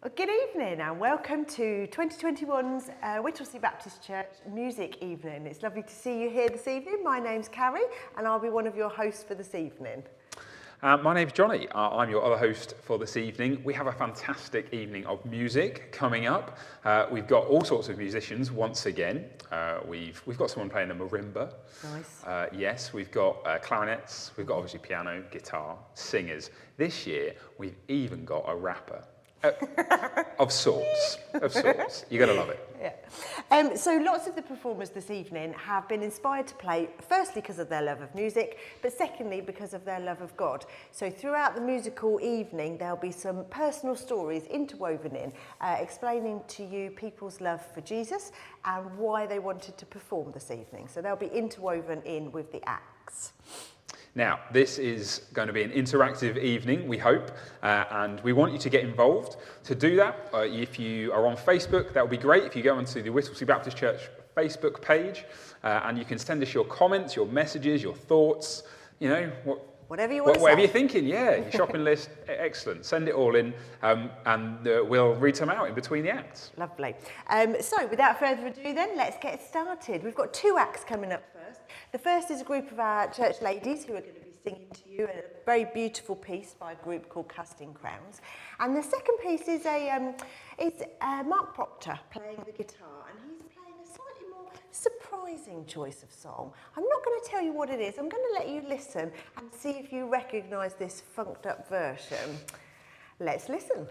Well, good evening and welcome to 2021's Whittlesey Baptist Church Music Evening. It's lovely to see you here this evening. My name's Carrie and I'll be one of your hosts for this evening. My name's Johnny. I'm your other host for this evening. We have a fantastic evening of music coming up. We've got all sorts of musicians once again. We've got someone playing the marimba. Nice. Yes, we've got clarinets. We've got obviously piano, guitar, singers. This year we've even got a rapper. Of sorts. You're going to love it. Yeah. So lots of the performers this evening have been inspired to play, firstly because of their love of music, but secondly because of their love of God. So throughout the musical evening, there'll be some personal stories interwoven in, explaining to you people's love for Jesus and why they wanted to perform this evening. So they'll be interwoven in with the acts. Now, this is going to be an interactive evening, we hope, and we want you to get involved. To do that, if you are on Facebook, that would be great. If you go onto the Whittlesey Baptist Church Facebook page, and you can send us your comments, your messages, your thoughts, you know, whatever you want to say. Whatever you're thinking, yeah, your shopping list, excellent. Send it all in, and we'll read some out in between the acts. Lovely. So without further ado then, let's get started. We've got two acts coming up first. The first is a group of our church ladies who are going to be singing to you a very beautiful piece by a group called Casting Crowns. And the second piece is Mark Proctor playing the guitar, and he's playing a slightly more surprising choice of song. I'm not going to tell you what it is. I'm going to let you listen and see if you recognise this funked up version. Let's listen.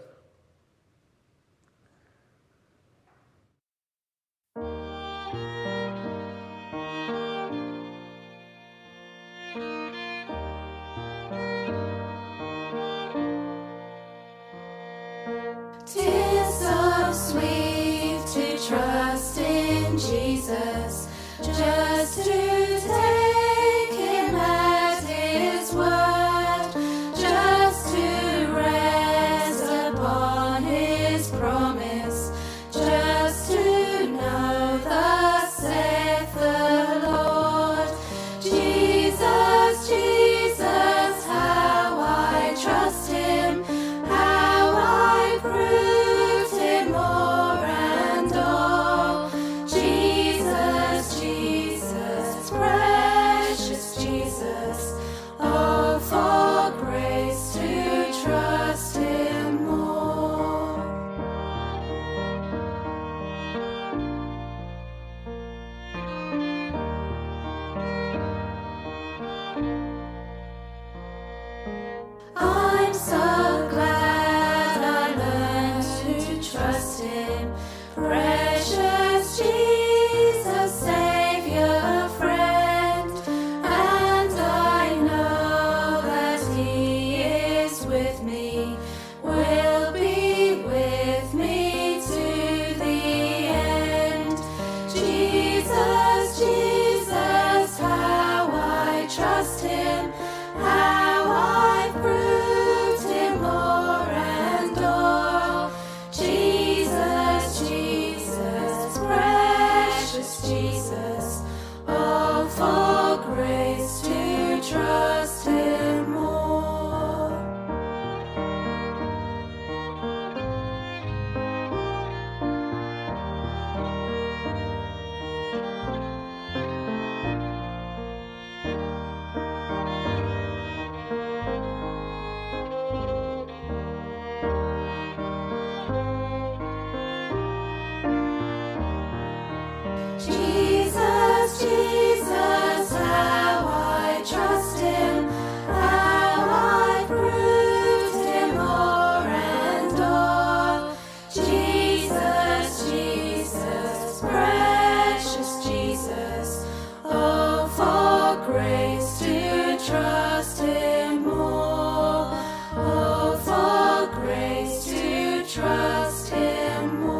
Trust in Jesus, just to take him at his word, just to rest upon his promise, just to know thus saith the Lord. Jesus, Jesus, how I trust him, how I proved him more and all. Jesus, Jesus, precious Jesus, oh, for grace to trust him more. I'm so glad I learned to trust him, precious Jesus, Saviour, friend, and I know that he is with me, will be with me to the end. Jesus, Jesus, how I trust him, how I proved him more and all. Jesus, Jesus, precious Jesus, oh, for grace to trust him more. Jesus, Jesus, how I trust him, how I proved him more and all. Jesus, Jesus, precious Jesus, oh, for grace to trust him more, oh, for grace to trust him more.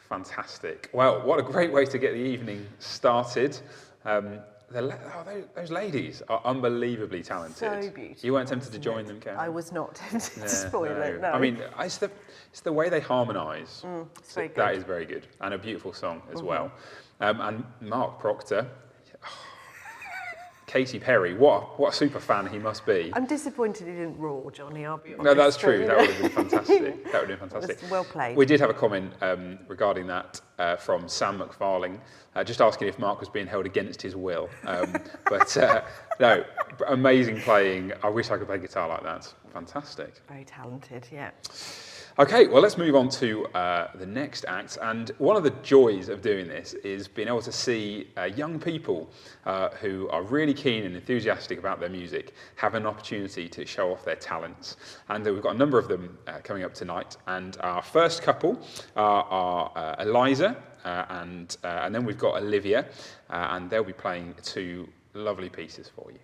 Fantastic. Well, what a great way to get the evening started. Those ladies are unbelievably talented. So beautiful. You weren't tempted to join them, Karen? I was not tempted to spoil it, no. I mean, it's the way they harmonise. It's very good. That is very good. And a beautiful song as well. And Mark Proctor, Katy Perry, what a super fan he must be. I'm disappointed he didn't roar, Johnny, I'll be honest. No, that's true. That would have been fantastic. That would have been fantastic. Well played. We did have a comment regarding that from Sam McFarling, just asking if Mark was being held against his will. No, amazing playing. I wish I could play guitar like that. Fantastic. Very talented, yeah. Okay, well, let's move on to the next act. And one of the joys of doing this is being able to see young people who are really keen and enthusiastic about their music have an opportunity to show off their talents. And we've got a number of them coming up tonight. And our first couple are Eliza and then we've got Olivia, and they'll be playing two lovely pieces for you.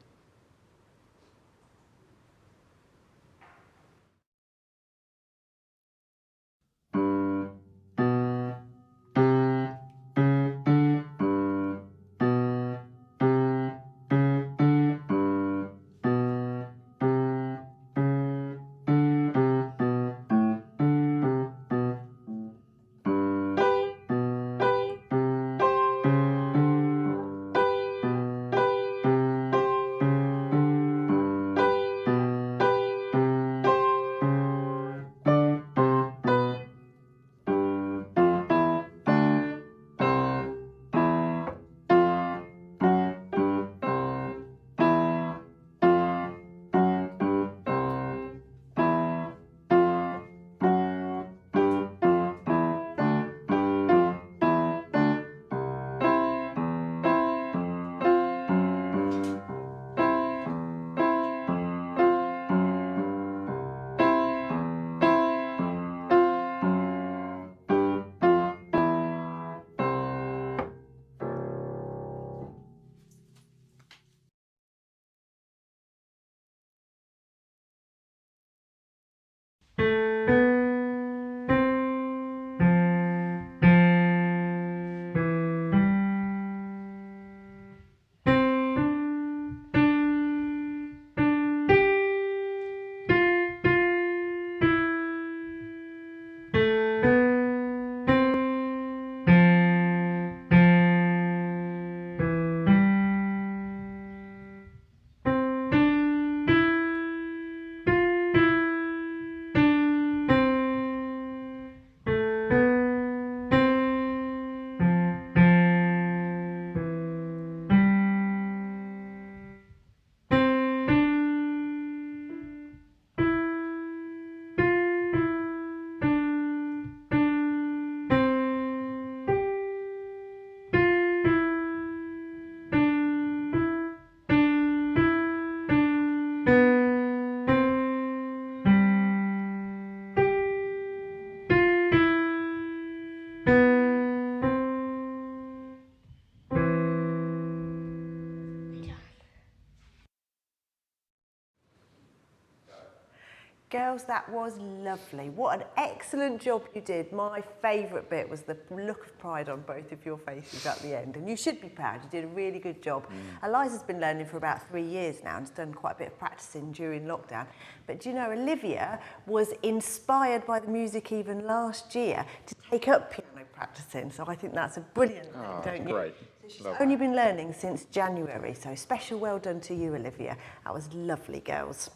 Girls, that was lovely. What an excellent job you did. My favourite bit was the look of pride on both of your faces at the end. And you should be proud. You did a really good job. Eliza's been learning for about 3 years now and has done quite a bit of practising during lockdown. But do you know, Olivia was inspired by the music even last year to take up piano practising. So I think that's a brilliant thing, don't you? Great. So she's only been learning since January. So special well done to you, Olivia. That was lovely, girls.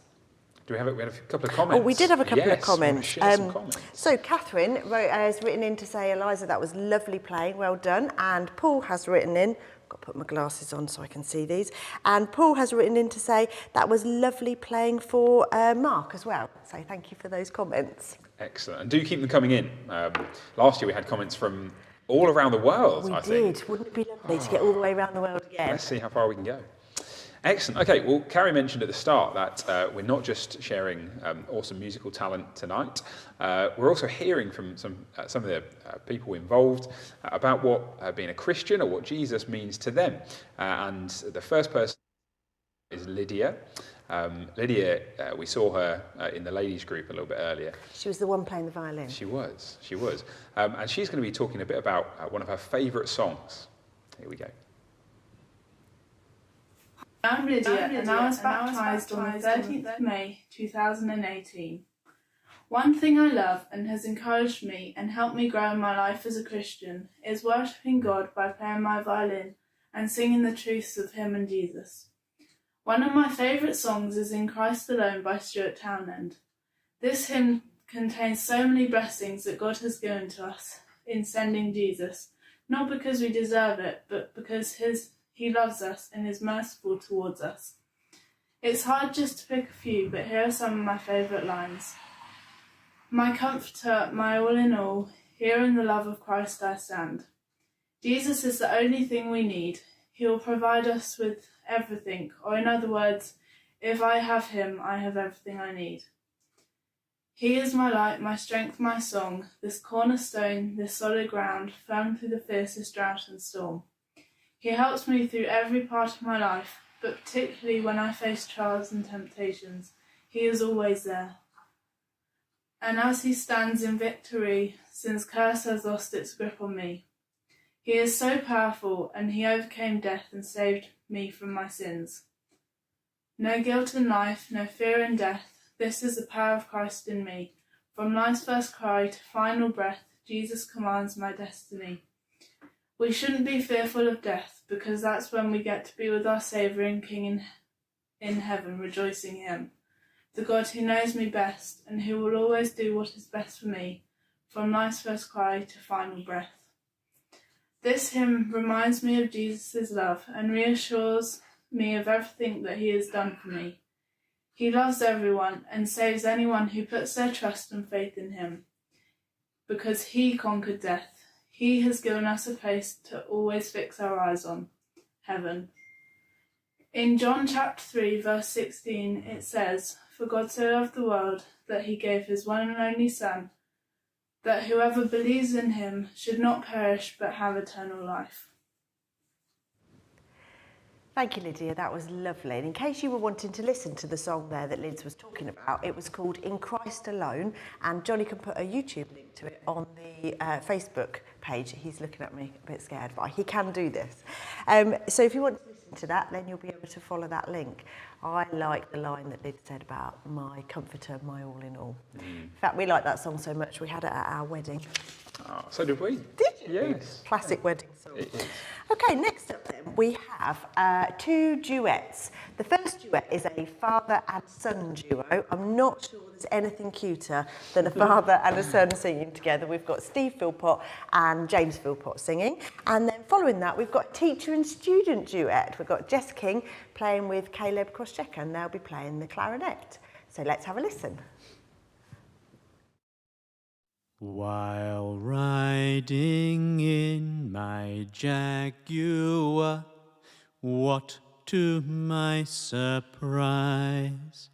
We had a couple of comments. Oh, we did have a couple of comments. Share some comments. So Kathryn has written in to say, Eliza, that was lovely playing, well done. And Paul has written in, I've got to put my glasses on so I can see these. And Paul has written in to say, that was lovely playing for Mark as well. So thank you for those comments. Excellent. And do keep them coming in. Last year we had comments from all around the world, I think. We did. Wouldn't it be lovely to get all the way around the world again? Let's see how far we can go. Excellent. Okay, well, Carrie mentioned at the start that we're not just sharing awesome musical talent tonight. We're also hearing from some of the people involved about what being a Christian or what Jesus means to them. And the first person is Lydia. Lydia, we saw her in the ladies' group a little bit earlier. She was the one playing the violin. She was. And she's going to be talking a bit about one of her favourite songs. Here we go. I'm Lydia, and I was baptised on the 13th of May 2018. One thing I love and has encouraged me and helped me grow in my life as a Christian is worshipping God by playing my violin and singing the truths of Him and Jesus. One of my favourite songs is In Christ Alone by Stuart Townend. This hymn contains so many blessings that God has given to us in sending Jesus, not because we deserve it, but because He loves us and is merciful towards us. It's hard just to pick a few, but here are some of my favourite lines. My comforter, my all in all, here in the love of Christ I stand. Jesus is the only thing we need. He will provide us with everything, or in other words, if I have Him, I have everything I need. He is my light, my strength, my song, this cornerstone, this solid ground, firm through the fiercest drought and storm. He helps me through every part of my life, but particularly when I face trials and temptations, He is always there. And as He stands in victory, since curse has lost its grip on me, He is so powerful, and He overcame death and saved me from my sins. No guilt in life, no fear in death, this is the power of Christ in me. From life's first cry to final breath, Jesus commands my destiny. We shouldn't be fearful of death, because that's when we get to be with our Saviour and King in heaven, rejoicing Him, the God who knows me best and who will always do what is best for me, from life's first cry to final breath. This hymn reminds me of Jesus' love and reassures me of everything that He has done for me. He loves everyone and saves anyone who puts their trust and faith in Him, because He conquered death. He has given us a place to always fix our eyes on, heaven. In John chapter 3, verse 16, it says, For God so loved the world that He gave His one and only Son, that whoever believes in Him should not perish but have eternal life. Thank you, Lydia. That was lovely. And in case you were wanting to listen to the song there that Liz was talking about, it was called In Christ Alone, and Johnny can put a YouTube link to it on the Facebook page. He's looking at me a bit scared, but he can do this. So if you want to listen to that, then you'll be able to follow that link. I like the line that Liz said about my comforter, my all in all. In fact, we like that song so much, we had it at our wedding. Oh, so did we. Did you? Yes. Classic wedding song. It is. Okay, next up then, we have 2 duets. The first duet is a father and son duo. I'm not sure there's anything cuter than a father and a son singing together. We've got Steve Philpott and James Philpott singing. And then following that, we've got a teacher and student duet. We've got Jess King playing with Caleb Kosciecha, and they'll be playing the clarinet. So let's have a listen. While riding in my Jaguar, what to my surprise,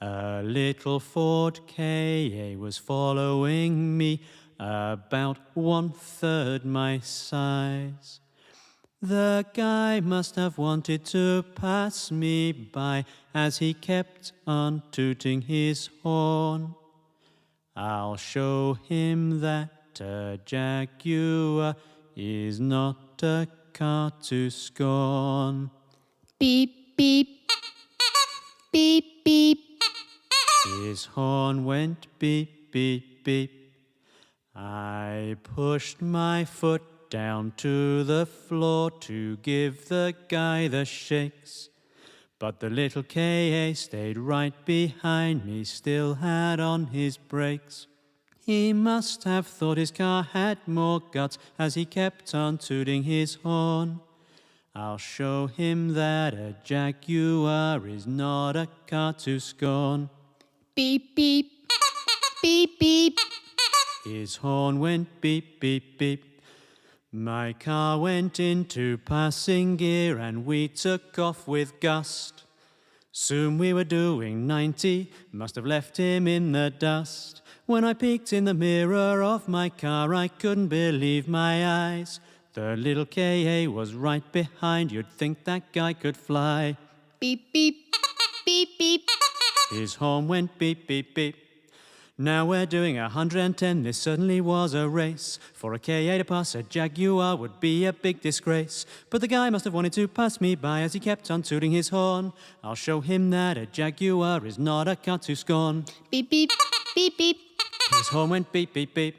a little Ford Ka was following me, about 1/3 my size. The guy must have wanted to pass me by as he kept on tooting his horn. I'll show him that a jaguar is not a car to scorn. Beep, beep. Beep, beep. His horn went beep, beep, beep. I pushed my foot down to the floor to give the guy the shakes. But the little K.A. stayed right behind me, still had on his brakes. He must have thought his car had more guts as he kept on tooting his horn. I'll show him that a jaguar is not a car to scorn. Beep, beep. Beep, beep. His horn went beep, beep, beep. My car went into passing gear and we took off with gust. Soon we were doing 90, must have left him in the dust. When I peeked in the mirror of my car, I couldn't believe my eyes. The little K.A. was right behind, you'd think that guy could fly. Beep, beep. Beep, beep. His horn went beep, beep, beep. Now we're doing 110, this certainly was a race. For a K.A. to pass a jaguar would be a big disgrace. But the guy must have wanted to pass me by as he kept on tooting his horn. I'll show him that a jaguar is not a car to scorn. Beep, beep. Beep, beep. His horn went beep, beep, beep.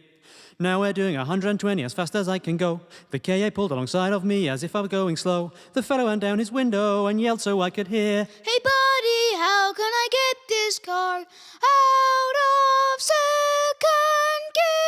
Now we're doing 120 as fast as I can go. The K.A. pulled alongside of me as if I were going slow. The fellow ran down his window and yelled so I could hear. Hey buddy, how can I get this car out of second gear?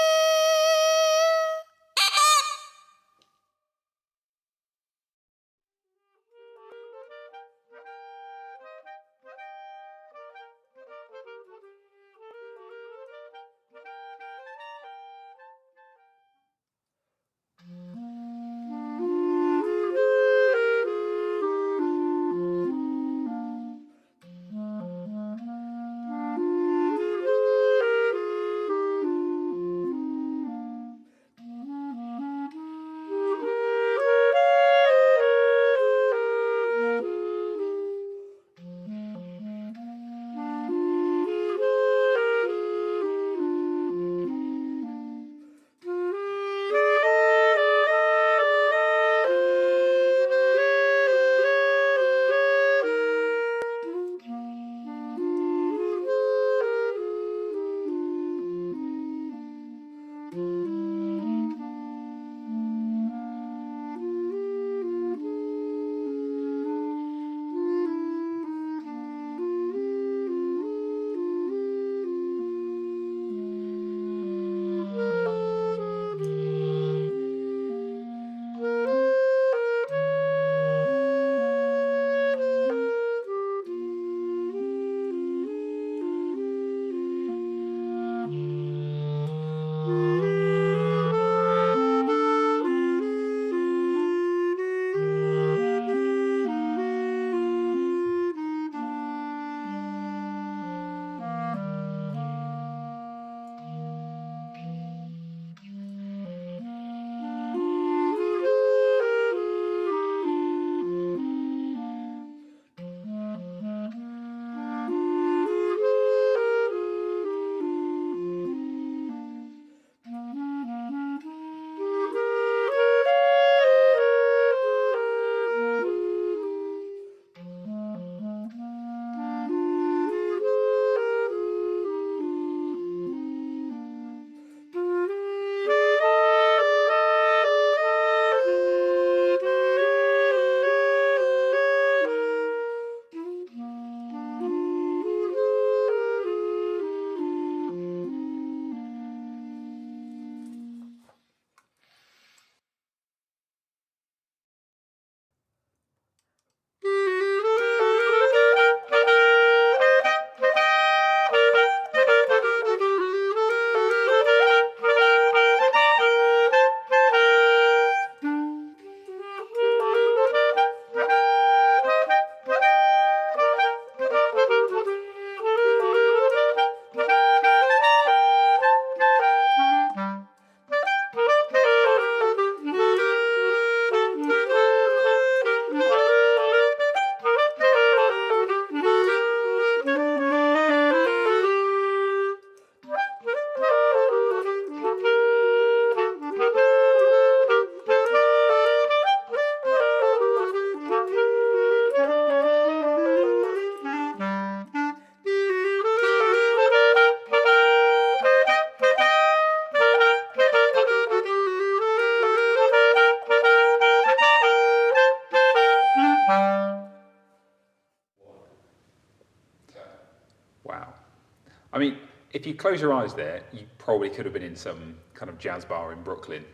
if you close your eyes there, you probably could have been in some kind of jazz bar in Brooklyn.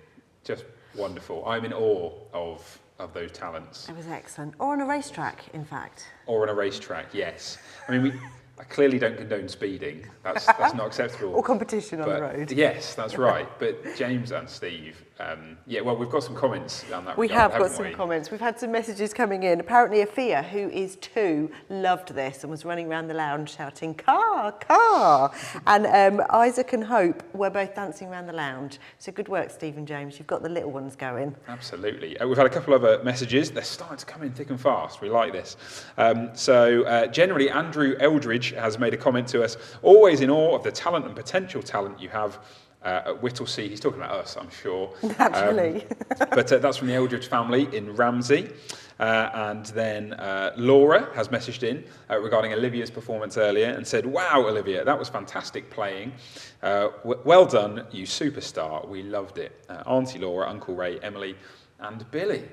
Just wonderful. I'm in awe of those talents. It was excellent. Or on a racetrack, in fact. Or on a racetrack, yes. I mean, I clearly don't condone speeding. That's not acceptable. Or competition on the road. Yes, that's right. But James and Steve, well, we've got some comments on that. We have got some comments. We've had some messages coming in. Apparently, Afia, who is 2, loved this and was running around the lounge shouting, "Car, car!" And Isaac and Hope were both dancing around the lounge. So good work, Steve and James. You've got the little ones going. Absolutely. We've had a couple of other messages. They're starting to come in thick and fast. We like this. Generally, Andrew Eldridge has made a comment to us, always in awe of the talent and potential talent you have at Whittlesey. He's talking about us, I'm sure. Naturally. But that's from the Eldridge family in Ramsey. And then Laura has messaged in regarding Olivia's performance earlier and said, "Wow, Olivia, that was fantastic playing. Well done, you superstar. We loved it." Auntie Laura, Uncle Ray, Emily and Billy.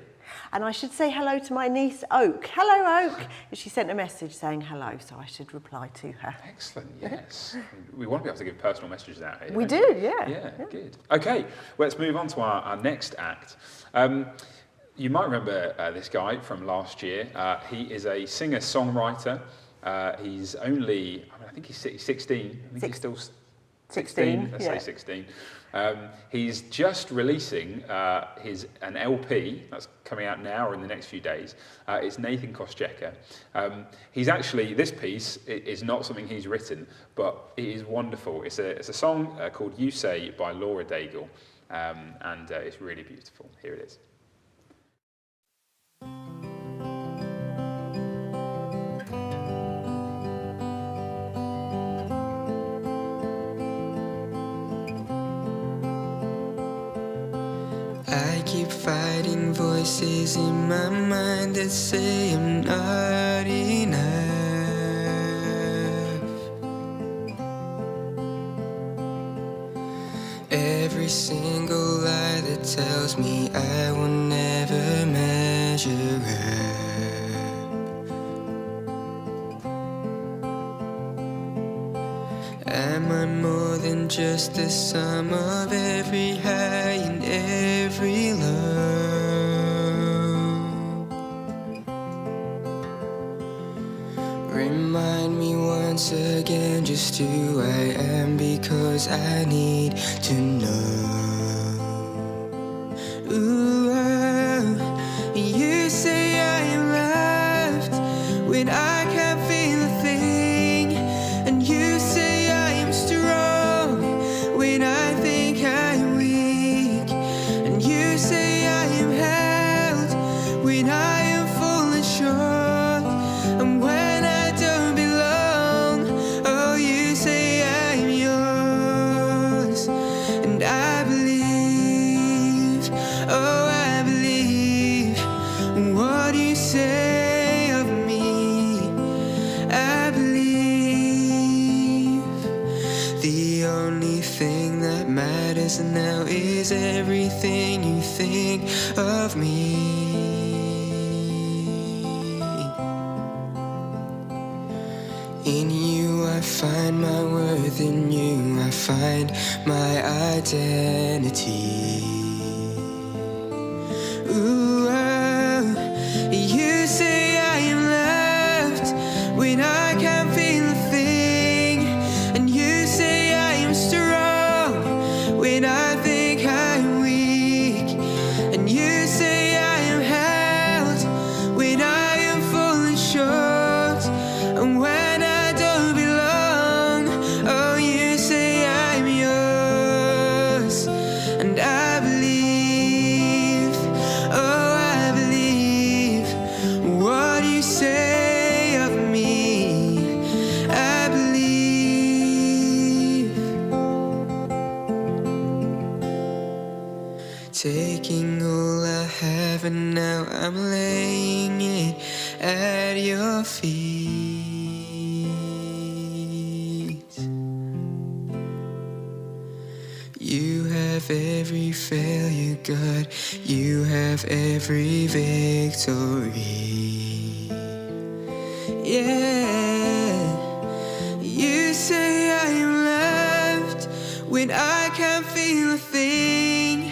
And I should say hello to my niece, Oak. Hello, Oak. She sent a message saying hello, so I should reply to her. Excellent, yes. We want to be able to give personal messages out here. We do, yeah. Yeah, good. Okay, let's move on to our next act. You might remember this guy from last year. He is a singer-songwriter. He's only, I think he's 16. I think he's still 16. Let's say 16. He's just releasing an LP that's coming out now or in the next few days. It's Nathan Kosciecha. He's actually, this piece is not something he's written, but it is wonderful. It's a song called You Say by Laura Daigle, and it's really beautiful. Here it is. I keep fighting voices in my mind that say I'm not enough. Every single lie that tells me I will never measure up. Am I more than just the sum of every high and every low? Remind me once again just who I am, because I need to know. Ooh, oh, you say I am loved when I can't feel a thing, and you say I am strong when I think I'm weak, and you say I am held when I am falling short, and when I don't belong, oh, you say I'm yours, and I believe, oh, I believe what you say of me. I believe the only thing that matters now is everything you think of me. In you I find my worth, in you I find my identity. Ooh, oh, you say I am loved when I can't feel a thing, and you say I am strong when I think I'm weak, and you say I am held when I am falling short, and when I don't belong, oh, you say I'm yours, and I believe, oh, I believe what you say of me. I believe. Taking all I have and now I'm laying it at your feet. You have every failure, God. You have every victory. Yeah. You say I am loved when I can't feel a thing.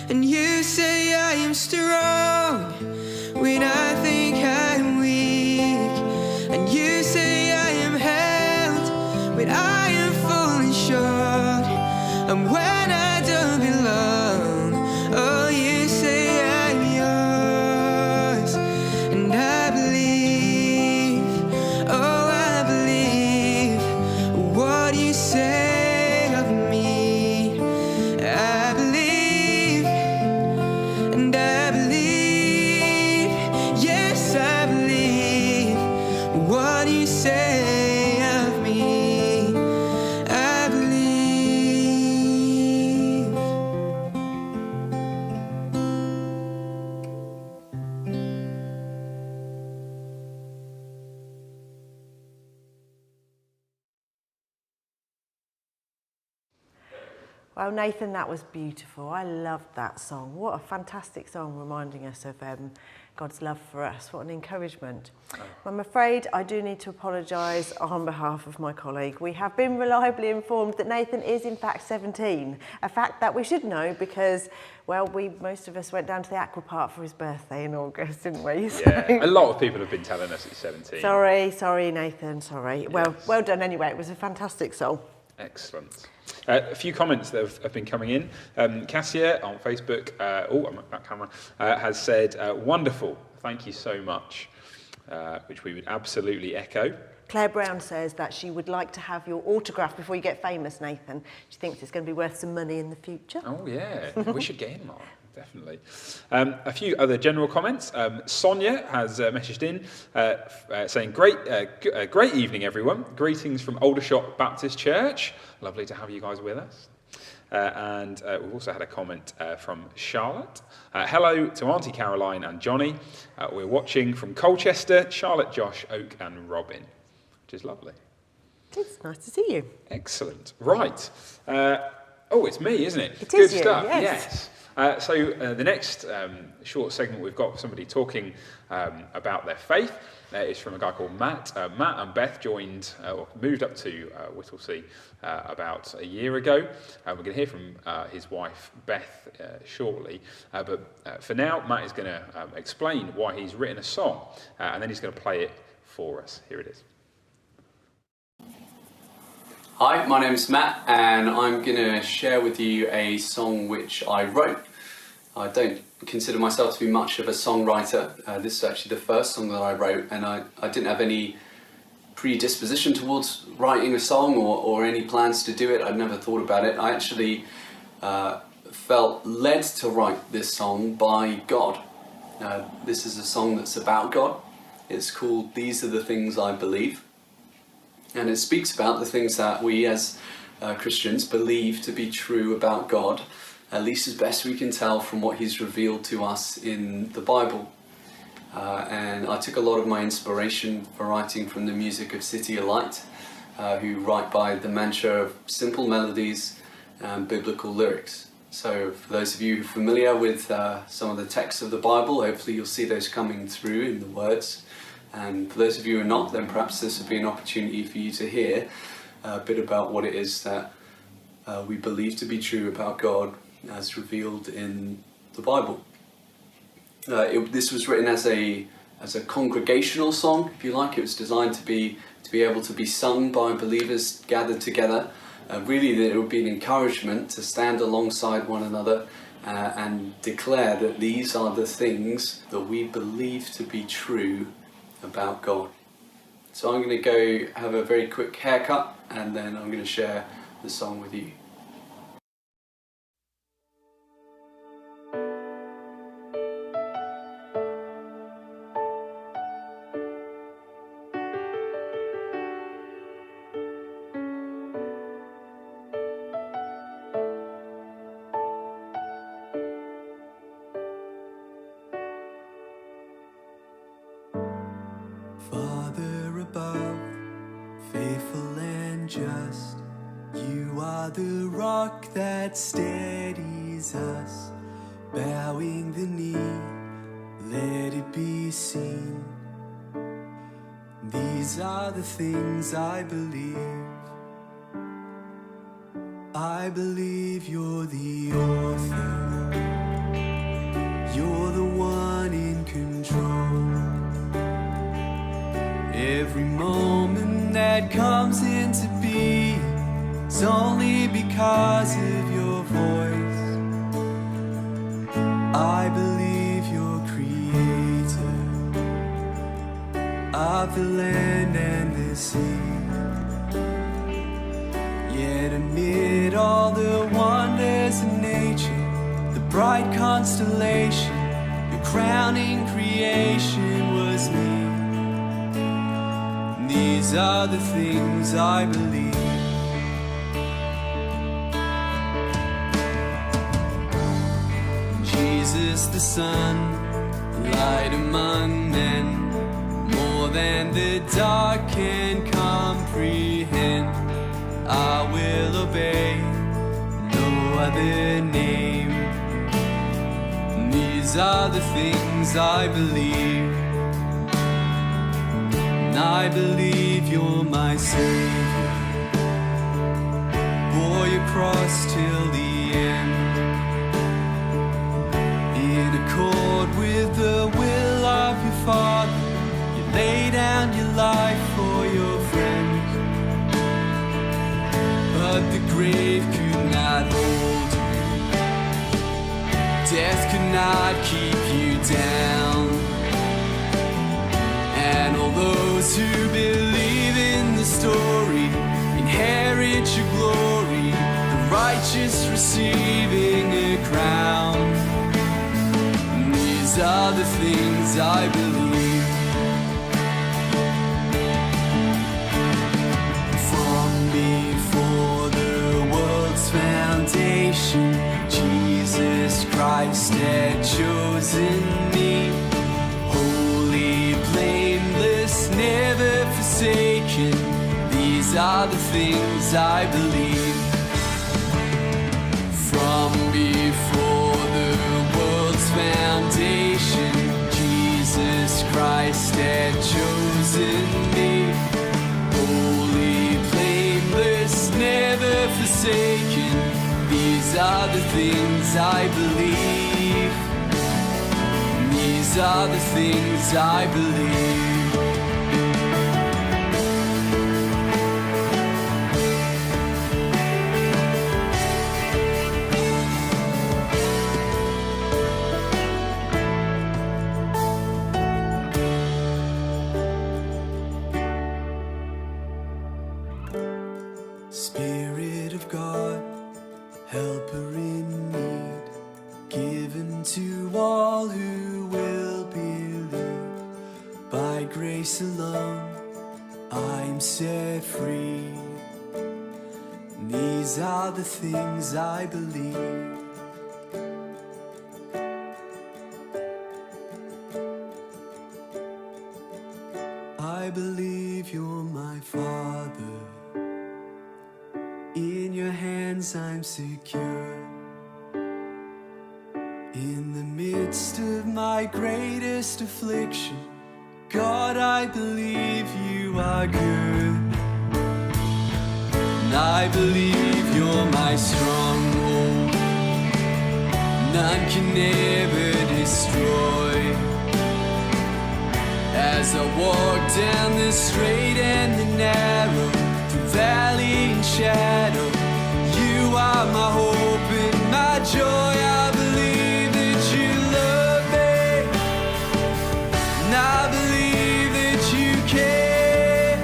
And you say I am strong when I think I'm weak. And you say I am held when I am falling short. And when I don't belong, oh, you say I'm yours. And I believe, oh, I believe what you say of me. I believe, and I believe, yes, I believe what you say of me. I believe. Well, Nathan, that was beautiful. I loved that song. What a fantastic song, reminding us of God's love for us. What an encouragement. I'm afraid I do need to apologise on behalf of my colleague. We have been reliably informed that Nathan is in fact 17, a fact that we should know because, well, most of us went down to the aqua park for his birthday in August, didn't we? Yeah, a lot of people have been telling us he's 17. Sorry, Nathan, sorry. Well, Yes. well done anyway. It was a fantastic song. Excellent. A few comments that have been coming in. Cassia on Facebook, I'm at that camera, has said, wonderful, thank you so much, which we would absolutely echo. Claire Brown says that she would like to have your autograph before you get famous, Nathan. She thinks it's going to be worth some money in the future. Oh yeah, we should get him on, definitely. A few other general comments. Sonia has messaged in saying, great evening everyone. Greetings from Aldershot Baptist Church. Lovely to have you guys with us. And we've also had a comment from Charlotte. Hello to Auntie Caroline and Johnny. We're watching from Colchester, Charlotte, Josh, Oak and Robin, which is lovely. It's nice to see you. Excellent. Right. It's me, isn't it? It is Good you, stuff. yes. So the next short segment, we've got somebody talking about their faith. It's from a guy called Matt. Matt and Beth moved up to Whittlesey about a year ago. We're going to hear from his wife, Beth, shortly. But for now, Matt is going to explain why he's written a song, and then he's going to play it for us. Here it is. Hi, my name's Matt, and I'm going to share with you a song which I wrote. I don't consider myself to be much of a songwriter. This is actually the first song that I wrote, and I didn't have any predisposition towards writing a song or any plans to do it. I'd never thought about it. I actually felt led to write this song by God. This is a song that's about God. It's called These Are the Things I Believe. And it speaks about the things that we as Christians believe to be true about God, at least as best we can tell from what he's revealed to us in the Bible. And I took a lot of my inspiration for writing from the music of City of Light, who write by the mantra of simple melodies and biblical lyrics. So for those of you who are familiar with some of the texts of the Bible, hopefully you'll see those coming through in the words. And for those of you who are not, then perhaps this would be an opportunity for you to hear a bit about what it is that we believe to be true about God as revealed in the Bible. This was written as a congregational song, if you like. It was designed to be able to be sung by believers gathered together. Really, that it would be an encouragement to stand alongside one another and declare that these are the things that we believe to be true about God. So I'm going to go have a very quick haircut and then I'm going to share the song with you. Father above, faithful and just, you are the rock that steadies us. Bowing the knee, let it be seen. These are the things I believe. I believe you're the author. You're the one in control. Every moment that comes into being is only because of your voice. I believe you're creator of the land and the sea. Yet amid all the wonders of nature, the bright constellation, your crowning creation was me. And these are the things I believe. Jesus the Son, light among men, more than the dark can comprehend. I will obey, no other name. And these are the things I believe. And I believe you're my Savior. Bore your cross till the end, in accord with the will of your Father. You lay down your life for your friends. But the grave could not hold you. Death could not keep you down. And all those who believe in the story inherit your glory, the righteous receiving a crown. And these are the things I believe. Foundation, Jesus Christ had chosen me, holy, blameless, never forsaken. These are the things I believe. From before the world's foundation, Jesus Christ had chosen me, holy, blameless, never forsaken. These are the things I believe. These are the things I believe. Spirit of God, helper in need, given to all who will believe. By grace alone, I'm set free. These are the things I believe. I believe you're my Father. In your hands I'm secure. In the midst of my greatest affliction, God, I believe you are good. And I believe you're my stronghold. None can ever destroy. As I walk down the straight and the narrow, through valley and shadow, you are my hope and my joy. I believe that you love me, and I believe that you care,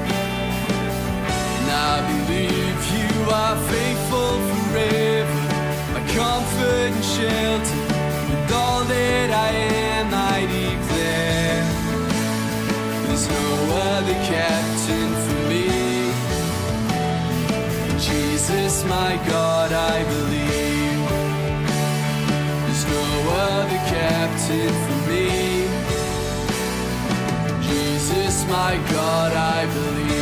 and I believe you are faithful forever, my comfort and shelter. With all that I am, I declare there's no other captain for me. Jesus, my God, I believe there's no other captain for me. Jesus, my God, I believe.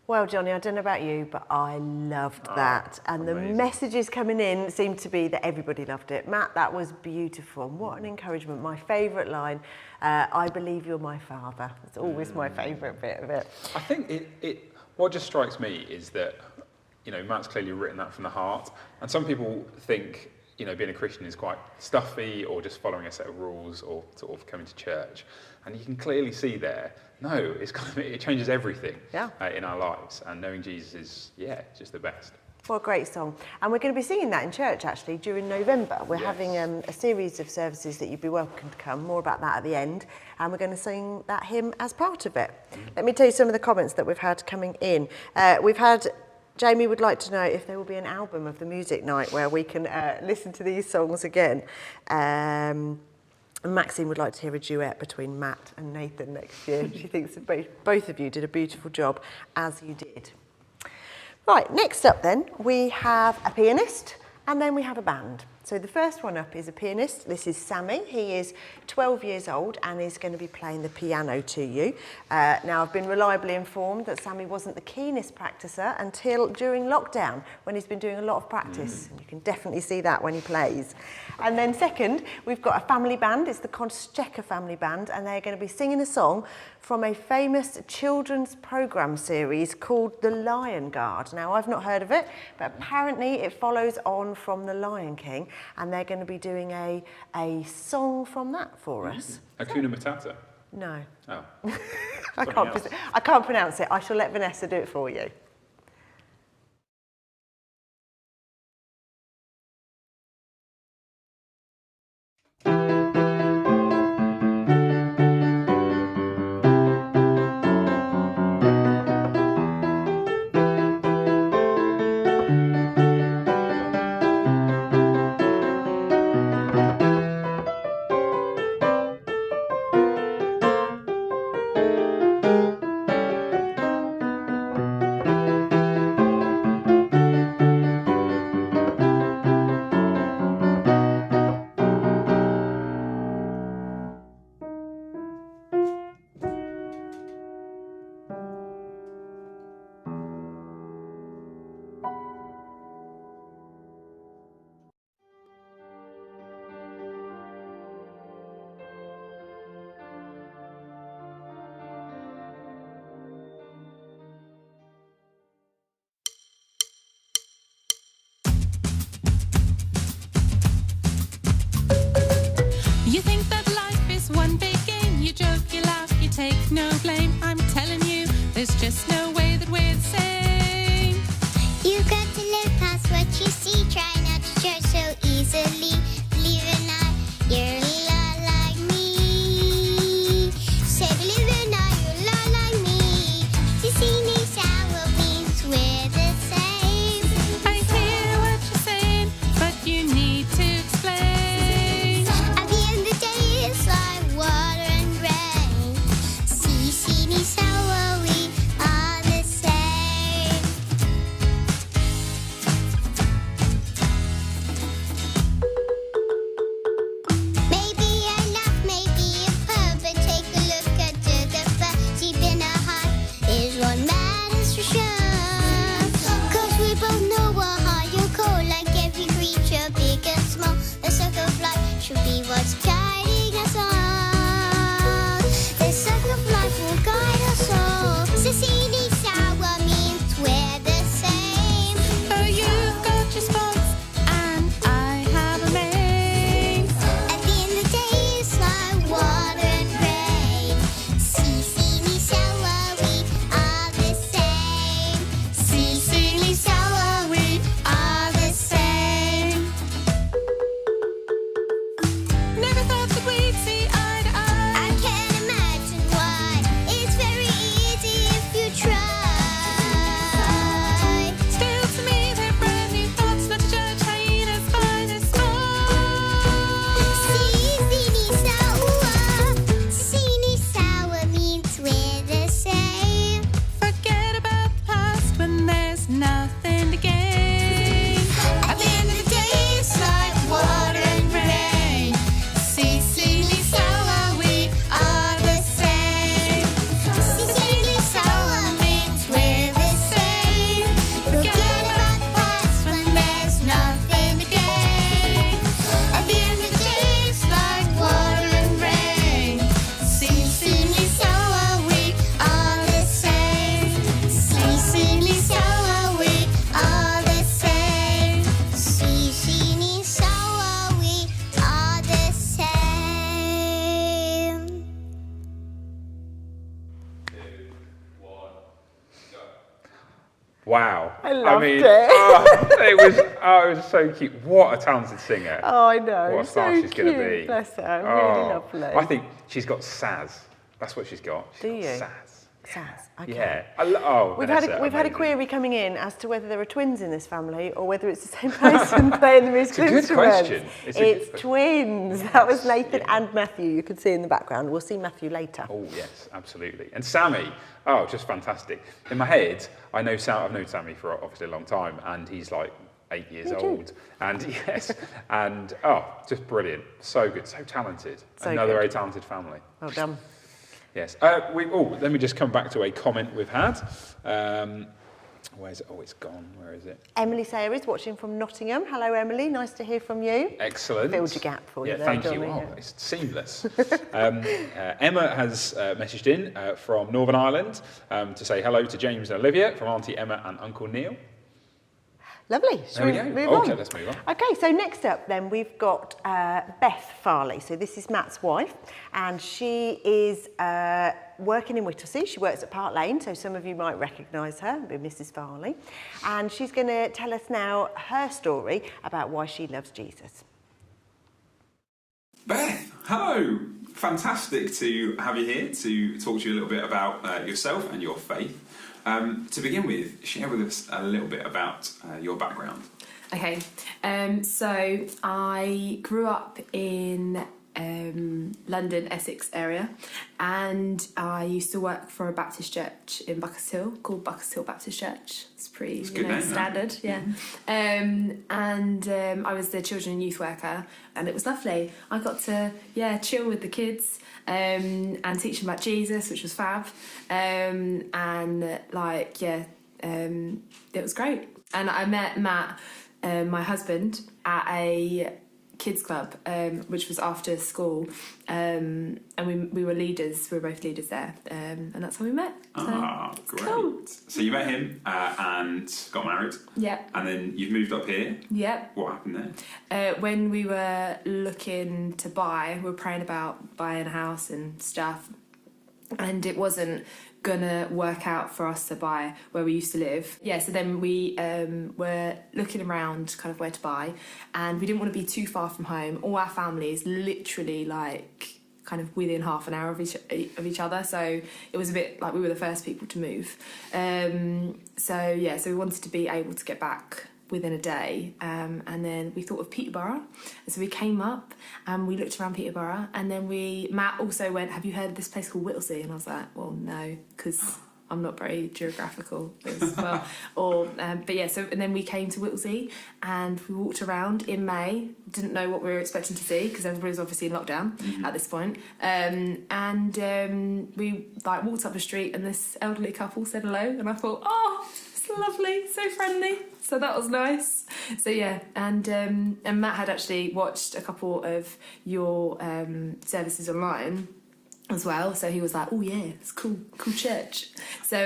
Well, Johnny, I don't know about you, but I loved that. And amazing. The messages coming in seemed to be that everybody loved it. Matt, that was beautiful. And what an encouragement. My favourite line, I believe you're my father. It's always my favourite bit of it. I think what just strikes me is that, you know, Matt's clearly written that from the heart. And some people think, you know, being a Christian is quite stuffy or just following a set of rules or sort of coming to church. And you can clearly see there, no, it changes everything in our lives. And knowing Jesus is, just the best. What a great song. And we're going to be singing that in church, actually, during November. We're having a series of services that you'd be welcome to come. More about that at the end. And we're going to sing that hymn as part of it. Let me tell you some of the comments that we've had coming in. We've had... Jamie would like to know if there will be an album of the music night where we can listen to these songs again. And Maxine would like to hear a duet between Matt and Nathan next year. She thinks that both of you did a beautiful job, as you did. Right, next up then, we have a pianist and then we have a band. So the first one up is a pianist. This is Sammy. He is 12 years old and is going to be playing the piano to you. Now, I've been reliably informed that Sammy wasn't the keenest practicer until during lockdown, when he's been doing a lot of practice. You can definitely see that when he plays. And then second, we've got a family band. It's the Kosciecha family band, and they're going to be singing a song from a famous children's programme series called The Lion Guard. Now, I've not heard of it, but apparently it follows on from The Lion King, and they're going to be doing a song from that for us. Hakuna Matata? No. Oh. I can't pronounce it. I shall let Vanessa do it for you. You think that life is one big game. You joke, you laugh, you take no blame. I'm telling you, there's just no way that we're the same. You've got to live past what you see. Try not to judge so easily. Believe it or not, you're a lot like me. Say believe it or not, you're a lot like me. Sisi, Sawa means we're the same. I hear what you're saying, but you need to explain. At the end of the day, it's like water and rain. Sisi, Sawa, we are Wow. I loved it. It was so cute. What a talented singer. Oh, I know. What a star so she's going to cute. be. Bless her. Really lovely. I think she's got Saz. That's what she's got. Do you? Saz. Saz. Okay. Yeah. We've had a query coming in as to whether there are twins in this family or whether it's the same person playing the musical instruments. It's a good question. It's twins. That was Nathan and Matthew. You can see in the background. We'll see Matthew later. Oh yes, absolutely. And Sammy, just fantastic. In my head, I've known Sammy for obviously a long time, and he's like 8 years old. And yes, and just brilliant. So good, so talented. Another very talented family. Well done. Yes. Let me just come back to a comment we've had. Where's it? Oh, it's gone. Where is it? Emily Sayer is watching from Nottingham. Hello, Emily. Nice to hear from you. Excellent. Filled your gap for you there, thank you. Johnny. It's seamless. Emma has messaged in from Northern Ireland to say hello to James and Olivia from Auntie Emma and Uncle Neil. Lovely. There we go. Move on? Okay, let's move on. Okay, so next up then we've got Beth Farley. So this is Matt's wife, and she is working in Whittlesey. She works at Park Lane, so some of you might recognise her, Mrs. Farley. And she's going to tell us now her story about why she loves Jesus. Beth, hello. Fantastic to have you here to talk to you a little bit about yourself and your faith. To begin with, share with us a little bit about your background. Okay, so I grew up in London, Essex area, and I used to work for a Baptist church in Buckers Hill called Buckers Hill Baptist Church. It's pretty standard, yeah. And I was the children and youth worker, and it was lovely. I got to chill with the kids and teach them about Jesus, which was fab. It was great. And I met Matt, my husband, at a kids club, which was after school, and we were leaders. We were both leaders there, and that's how we met. So, great! Cool. So you met him and got married. Yeah. And then you've moved up here. Yeah. What happened there? When we were looking to buy, we were praying about buying a house and stuff, and it wasn't gonna work out for us to buy where we used to live. Yeah, so then we were looking around kind of where to buy, and we didn't want to be too far from home. All our family is literally like kind of within half an hour of each other, so it was a bit like we were the first people to move. So we wanted to be able to get back within a day, and then we thought of Peterborough, so we came up and we looked around Peterborough, and then Matt also went, have you heard of this place called Whittlesey? And I was like, well, no, because I'm not very geographical as well. And then we came to Whittlesey and we walked around in May, didn't know what we were expecting to see because everybody was obviously in lockdown at this point. We walked up the street and this elderly couple said hello, and I thought, oh, it's lovely, so friendly. So that was nice. So yeah, and Matt had actually watched a couple of your services online as well, so he was like, oh yeah, it's cool church. So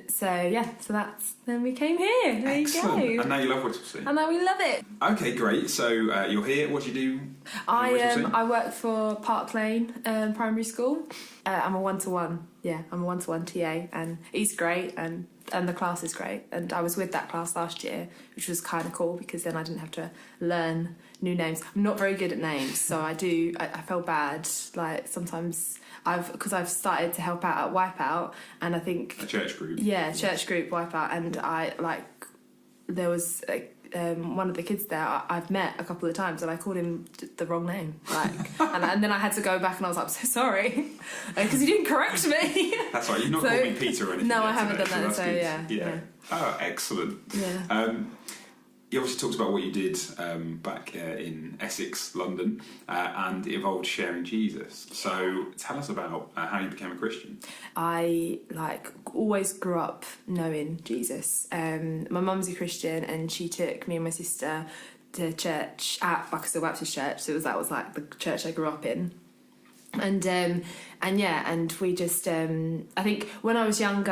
that's then we came here. There Excellent. You go. And now you love Whittlesey. And now we love it. Okay, great. So you're here. What do you do? I work for Park Lane Primary School. I'm a one-to-one. Yeah, I'm a one-to-one TA, and he's great, and the class is great. And I was with that class last year, which was kind of cool because then I didn't have to learn new names. I'm not very good at names, so I felt bad. Like sometimes because I've started to help out at Wipeout, and I think a church group. Yeah, church group Wipeout, and there was one of the kids there I've met a couple of times, and I called him the wrong name, and then I had to go back, and I was like, I'm so sorry, because he didn't correct me. That's right. You've not called me Peter or anything. No, I haven't today, done that. So yeah. Oh, excellent. Yeah. You obviously talked about what you did back in Essex, London, and it involved sharing Jesus. So tell us about how you became a Christian. I always grew up knowing Jesus. My mum's a Christian, and she took me and my sister to church at Buckers Hill Baptist Church. So that was the church I grew up in. And we just I think when I was younger,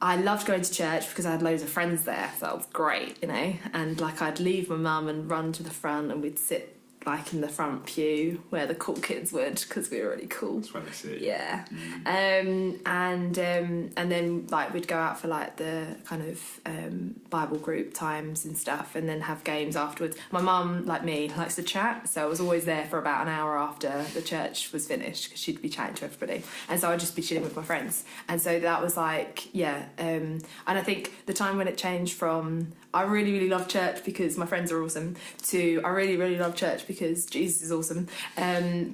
I loved going to church because I had loads of friends there, so that was great, and I'd leave my mum and run to the front, and we'd sit like in the front pew where the cool kids would, because we were really cool. That's where they sit. Yeah. And then like we'd go out for like the kind of Bible group times and stuff, and then have games afterwards. My mum, like me, likes to chat, so I was always there for about an hour after the church was finished, because she'd be chatting to everybody, and so I'd just be chilling with my friends. And so that was like, and I think the time when it changed from I really, really love church because my friends are awesome to I really, really love church because Jesus is awesome,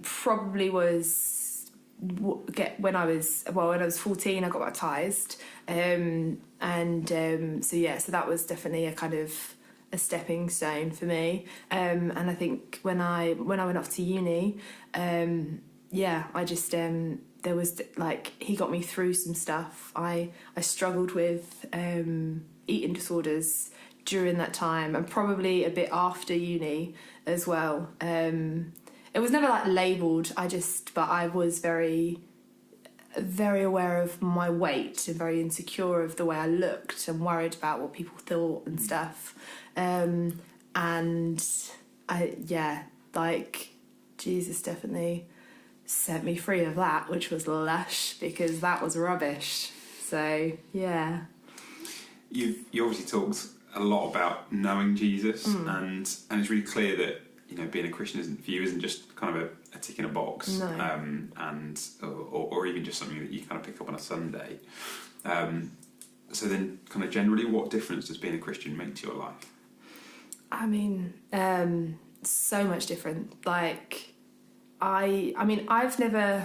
probably was when I was 14 I got baptised, so that was definitely a kind of a stepping stone for me, and I think when I went off to uni, I just there was like he got me through some stuff. I struggled with eating disorders during that time, and probably a bit after uni as well. It was never like labelled, but I was very, very aware of my weight and very insecure of the way I looked and worried about what people thought and stuff. Jesus definitely set me free of that, which was lush, because that was rubbish. So, yeah. You obviously talked a lot about knowing Jesus, and it's really clear that being a Christian isn't just kind of a tick in a box, no. Or even just something that you kind of pick up on a Sunday. So then, kind of generally, what difference does being a Christian make to your life? I mean, so much different. Like, I've never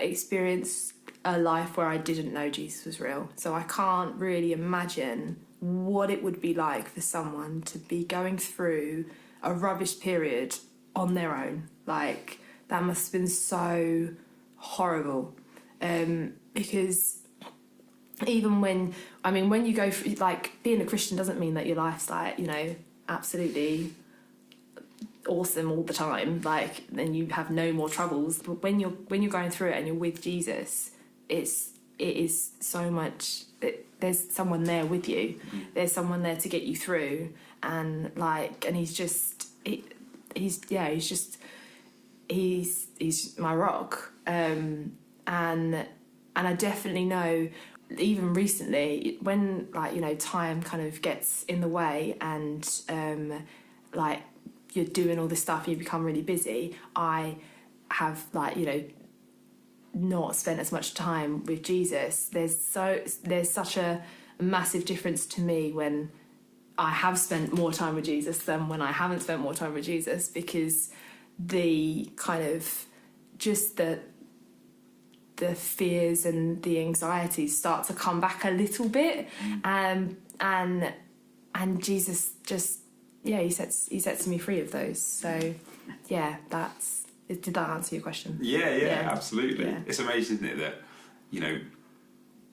experienced a life where I didn't know Jesus was real, so I can't really imagine what it would be like for someone to be going through a rubbish period on their own. Like, that must have been so horrible, because even when you go through, like, being a Christian doesn't mean that your life's like, absolutely awesome all the time, like, then you have no more troubles. But when you're going through it and you're with Jesus, it is so much. There's someone there with you. There's someone there to get you through, and he's my rock. And I definitely know, even recently, when time kind of gets in the way, and you're doing all this stuff and you become really busy, I have not spent as much time with Jesus. There's such a massive difference to me when I have spent more time with Jesus than when I haven't spent more time with Jesus, because the kind of just the fears and the anxieties start to come back a little bit, and Jesus just he sets me free of those. So did that answer your question? Yeah, absolutely. Yeah. It's amazing, isn't it, that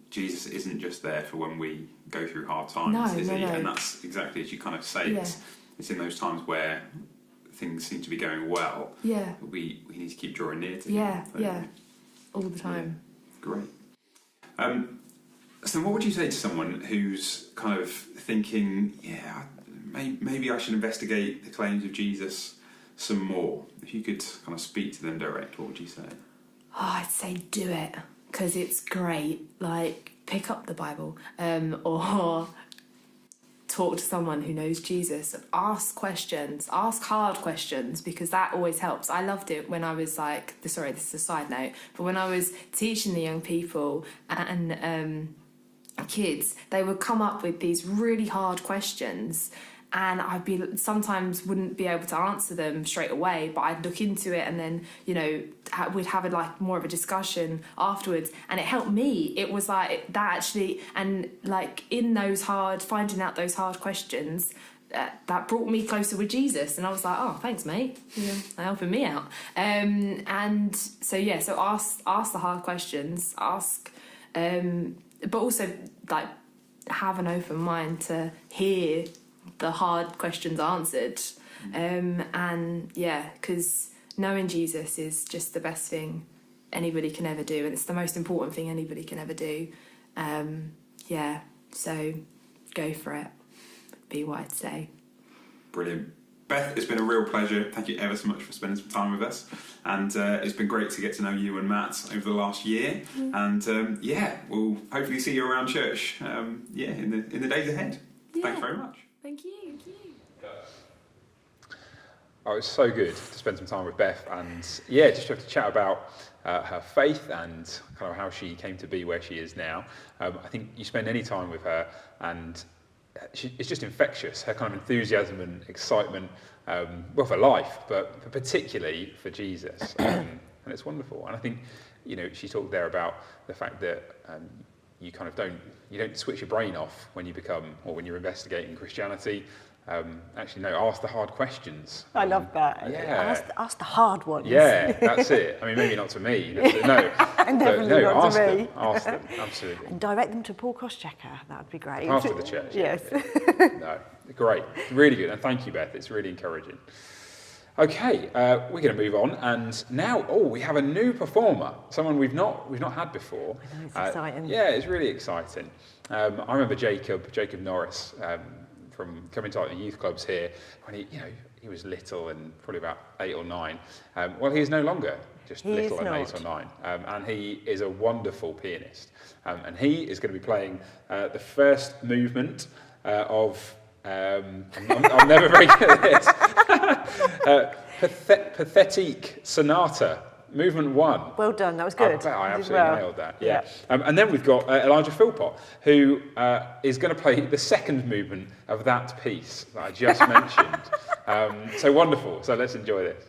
Jesus isn't just there for when we go through hard times, is he? No. And that's exactly as you kind of say. Yeah. It's in those times where things seem to be going well. Yeah. We need to keep drawing near to him. Yeah. All the time. Yeah. Great. So what would you say to someone who's kind of thinking, maybe I should investigate the claims of Jesus some more? If you could kind of speak to them direct, what would you say? I'd say do it, because it's great. Like, pick up the Bible, or talk to someone who knows Jesus. Ask questions, ask hard questions, because that always helps. I loved it when I was this is a side note, but when I was teaching the young people and kids, they would come up with these really hard questions, and sometimes wouldn't be able to answer them straight away, but I'd look into it, and then we'd have more of a discussion afterwards, and it helped me. It was like that actually, and in finding out those hard questions, that brought me closer with Jesus, and I was like, oh, thanks, mate, for helping me out. So ask the hard questions, but also have an open mind to hear the hard questions answered, because knowing Jesus is just the best thing anybody can ever do, and it's the most important thing anybody can ever do. So go for it, be what I'd say. Brilliant. Beth, it's been a real pleasure. Thank you ever so much for spending some time with us. And it's been great to get to know you and Matt over the last year. And we'll hopefully see you around church in the days ahead. Yeah. Thanks very much. Thank you. Oh, it's so good to spend some time with Beth and just to have to chat about her faith and kind of how she came to be where she is now. I think you spend any time with her and it's just infectious, her kind of enthusiasm and excitement, for life, but particularly for Jesus. And it's wonderful. And I think, she talked there about the fact that you kind of don't switch your brain off when you're investigating Christianity. Actually, no, ask the hard questions. I love that. Yeah. Ask the hard ones. Yeah, that's it. I mean, maybe not to me. No. And definitely not ask to me. Ask them, absolutely. And direct them to Paul Kosciecha. That would be great. After the church. Yes. No, great. Really good. And thank you, Beth. It's really encouraging. Okay, we're going to move on. And now, we have a new performer. Someone we've not had before. I know, it's exciting. Yeah, it's really exciting. I remember Jacob Norris, from coming to the youth clubs here when he was little and probably about 8 or 9. Well, he is no longer just little and 8 or 9, and he is a wonderful pianist. And he is going to be playing the first movement of. I'm never very good at this. Pathetique Sonata. Movement 1. Well done, that was good. I bet I absolutely nailed that, yeah. And then we've got Eliza Philpott, who is going to play the second movement of that piece that I just mentioned. So wonderful, so let's enjoy this.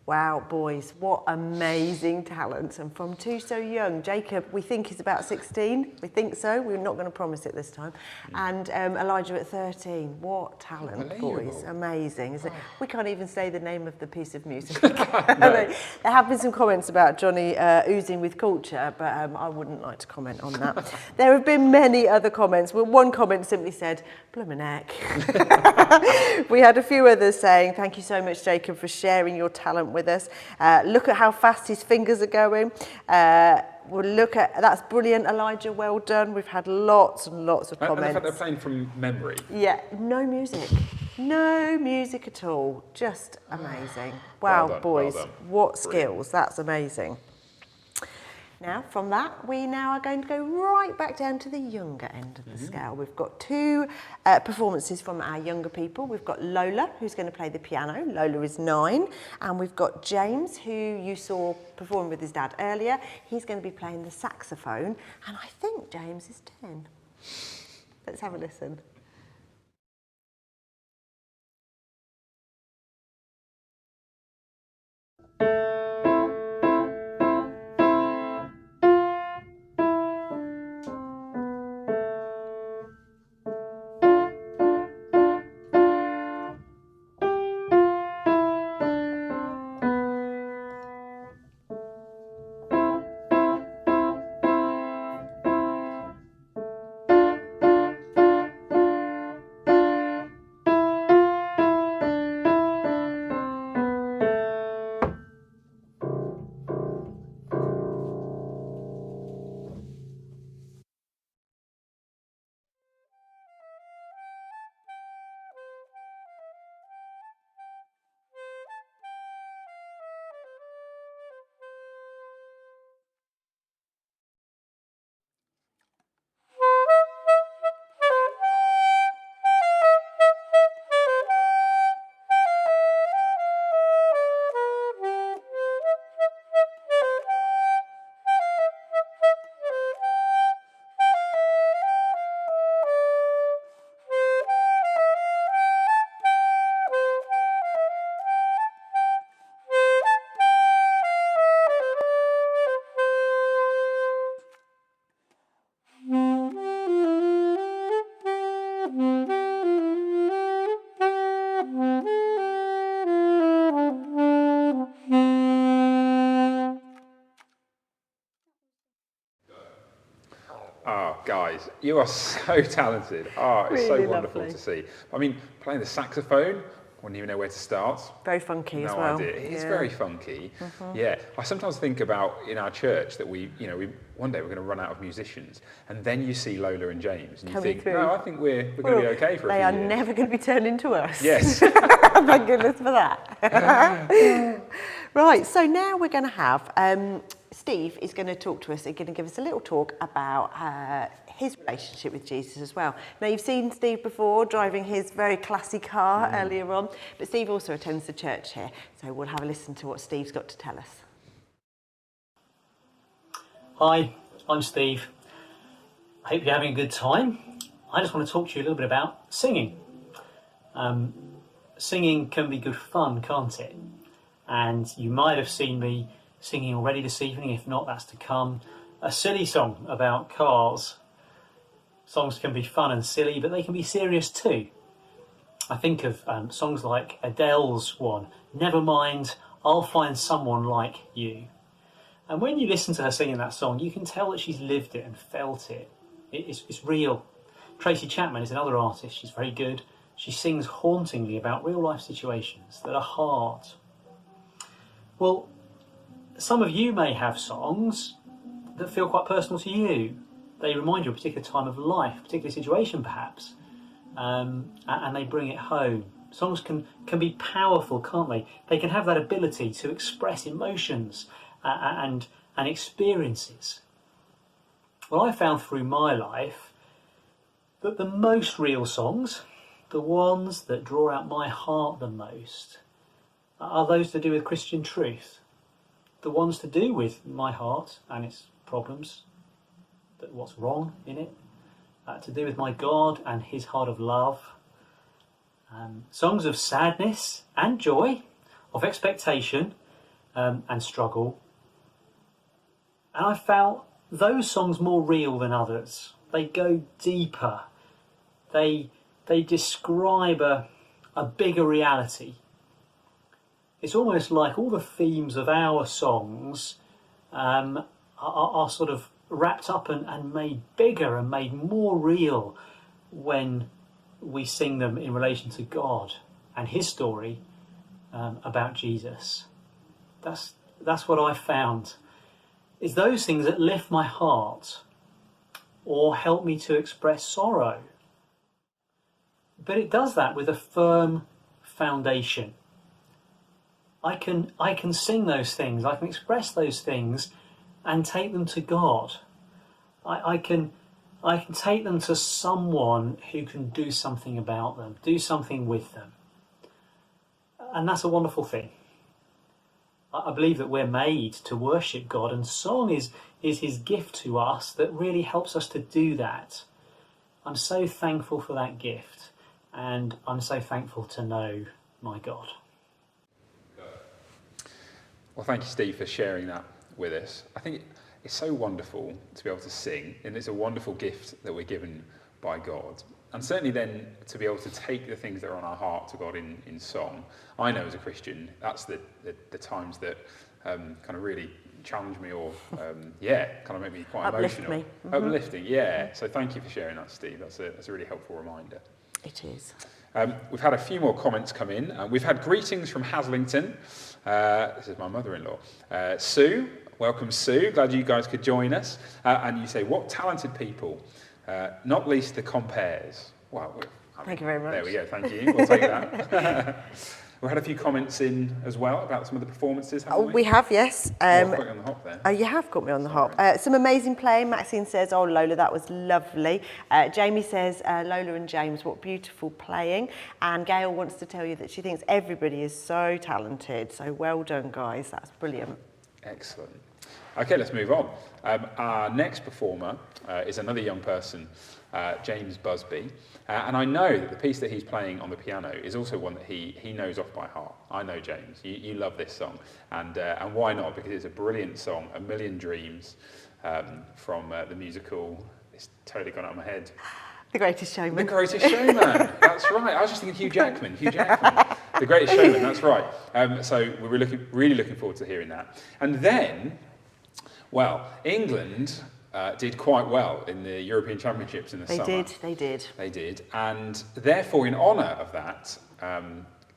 Wow, boys, what amazing talent. And from two so young. Jacob, we think he's about 16. We think so. We're not going to promise it this time. And Elijah at 13. What talent, boys. Amazing, isn't it? We can't even say the name of the piece of music. There have been some comments about Johnny oozing with culture, but I wouldn't like to comment on that. There have been many other comments. Well, one comment simply said, bloomin' heck. We had a few others saying, thank you so much, Jacob, for sharing your talent with us. Look at how fast his fingers are going. We'll look at, that's brilliant, Elijah, well done. We've had lots and lots of comments. And the fact they're playing from memory. Yeah, no music at all. Just amazing. Wow, Well done, boys, well done. what skills, that's amazing. Now, from that, we now are going to go right back down to the younger end of the scale. We've got two performances from our younger people. We've got Lola, who's going to play the piano. Lola is 9. And we've got James, who you saw perform with his dad earlier. He's going to be playing the saxophone. And I think James is 10. Let's have a listen. Guys, you are so talented. It's Really so wonderful lovely. to see. I mean, playing the saxophone, I wouldn't even know where to start. Very funky as well. No idea. It is Yeah. very funky. Yeah. I sometimes think about in our church that we one day we're going to run out of musicians, and then you see Lola and James, and you Coming think, through. no, I think we're going to be okay for a They few are years. never going to be turned into us. Yes. Thank goodness for that. Right, so now we're going to have Steve is going to talk to us. He's going to give us a little talk about his relationship with Jesus as well. Now, you've seen Steve before driving his very classy car earlier on, but Steve also attends the church here, so we'll have a listen to what Steve's got to tell us. Hi, I'm Steve. I hope you're having a good time. I just want to talk to you a little bit about singing. Singing can be good fun, can't it? And you might have seen me singing already this evening. If not, that's to come. A silly song about cars. Songs can be fun and silly, but they can be serious too. I think of songs like Adele's one, Never Mind, I'll Find Someone Like You. And when you listen to her singing that song, you can tell that she's lived it and felt it. It's real. Tracy Chapman is another artist. She's very good. She sings hauntingly about real life situations that are hard. Well, some of you may have songs that feel quite personal to you. They remind you of a particular time of life, a particular situation perhaps, and they bring it home. Songs can be powerful, can't they? They can have that ability to express emotions and experiences. Well, I found through my life that the most real songs, the ones that draw out my heart the most, are those to do with Christian truth. The ones to do with my heart and its problems, what's wrong in it, to do with my God and his heart of love. Songs of sadness and joy, of expectation and struggle. And I felt those songs more real than others. They go deeper. They describe a bigger reality. It's almost like all the themes of our songs are sort of wrapped up and made bigger and made more real when we sing them in relation to God and his story about Jesus. That's what I found. It's those things that lift my heart or help me to express sorrow. But it does that with a firm foundation. I can sing those things, I can express those things and take them to God. I can take them to someone who can do something about them, do something with them. And that's a wonderful thing. I believe that we're made to worship God, and song is his gift to us that really helps us to do that. I'm so thankful for that gift, and I'm so thankful to know my God. Well, thank you, Steve, for sharing that with us. I think it's so wonderful to be able to sing, and it's a wonderful gift that we're given by God. And certainly then to be able to take the things that are on our heart to God in song. I know as a Christian, that's the times that kind of really challenge me or, kind of make me quite emotional. Me. Mm-hmm. Uplifting, yeah. So thank you for sharing that, Steve. That's a really helpful reminder. It is. We've had a few more comments come in. We've had greetings from Haslington. This is my mother-in-law. Sue, welcome Sue. Glad you guys could join us. And you say, what talented people, not least the compares. Wow. Thank you very much. There we go, thank you. We'll take that. We've had a few comments in as well about some of the performances, haven't we? We have, yes. I've got you on the hop there. Oh, you have got me on the hop. Some amazing playing. Maxine says, oh, Lola, that was lovely. Jamie says, Lola and James, what beautiful playing. And Gail wants to tell you that she thinks everybody is so talented. So well done, guys. That's brilliant. Excellent. Okay, let's move on. Our next performer is another young person, James Busby. And I know that the piece that he's playing on the piano is also one that he knows off by heart. I know, James, you love this song. And why not? Because it's a brilliant song, A Million Dreams, from the musical. It's totally gone out of my head. The Greatest Showman. The Greatest Showman. That's right. I was just thinking Hugh Jackman. The Greatest Showman, that's right. So we're really looking forward to hearing that. And then, well, England did quite well in the European Championships in the summer. They did. And therefore, in honour of that,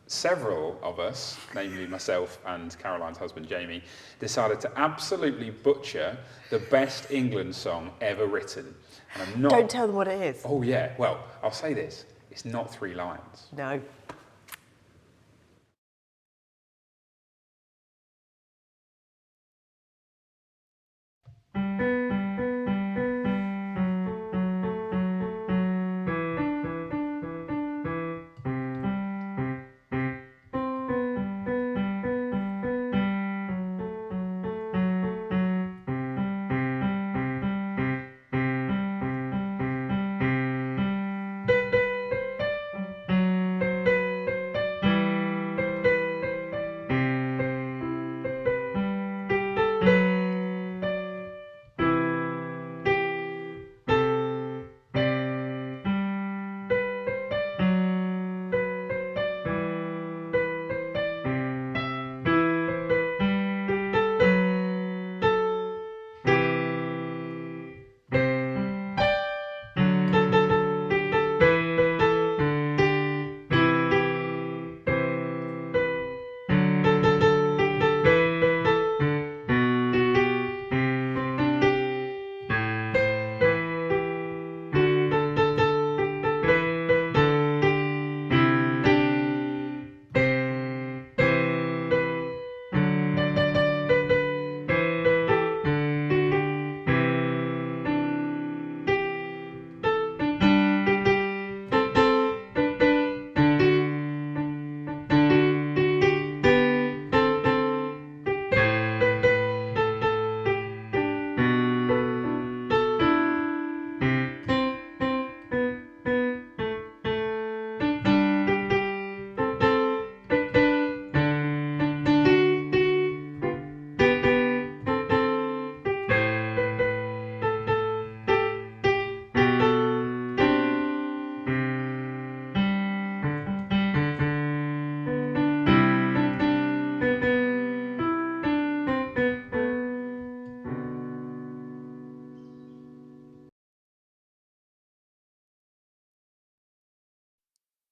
several of us, namely myself and Caroline's husband Jamie, decided to absolutely butcher the best England song ever written. And I'm not... Don't tell them what it is. Oh yeah, well, I'll say this. It's not 3 lines. No.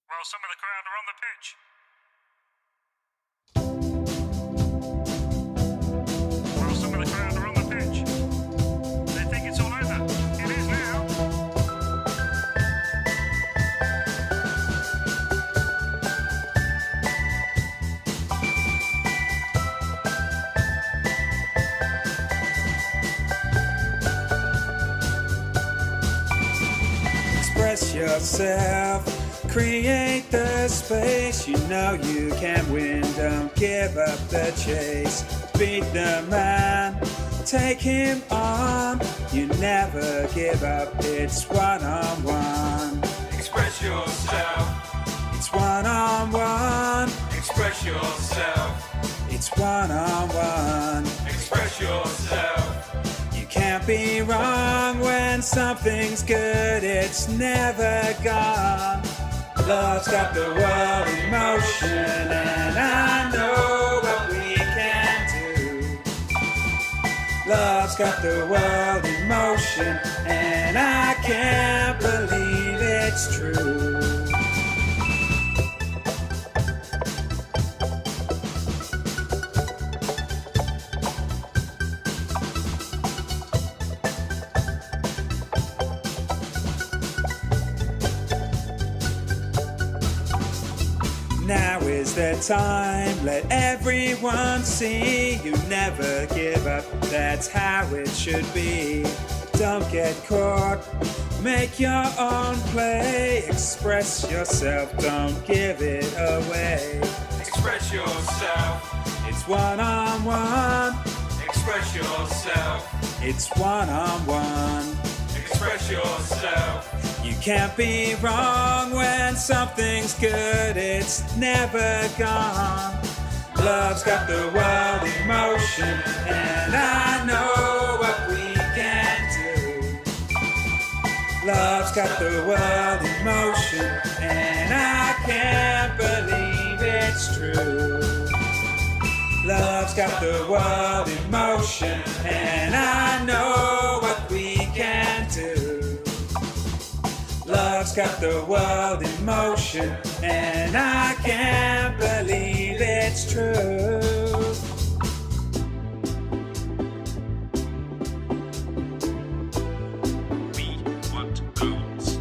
while some of the crowd are on the pitch. While some of the crowd are on the pitch. They think it's all over. It is now. Express yourself, create the space. You know you can win, don't give up the chase. Beat the man, take him on. You never give up, it's one-on-one. Express yourself, It's one-on-one. express yourself, It's one-on-one. express yourself. You can't be wrong when something's good, it's never gone. Love's got the world in motion, and I know what we can do. Love's got the world in motion, and I can't believe it's true. Now is the time, let everyone see. You never give up, that's how it should be. Don't get caught, make your own play. Express yourself, don't give it away. Express yourself, It's one-on-one, express yourself, it's one-on-one. express yourself. You can't be wrong when something's good, it's never gone. Love's got the world in motion, and I know what we can do. Love's got the world in motion, and I can't believe it's true. Love's got the world in motion, and I know what we can do. Love's got the world in motion, and I can't believe it's true. We want goals.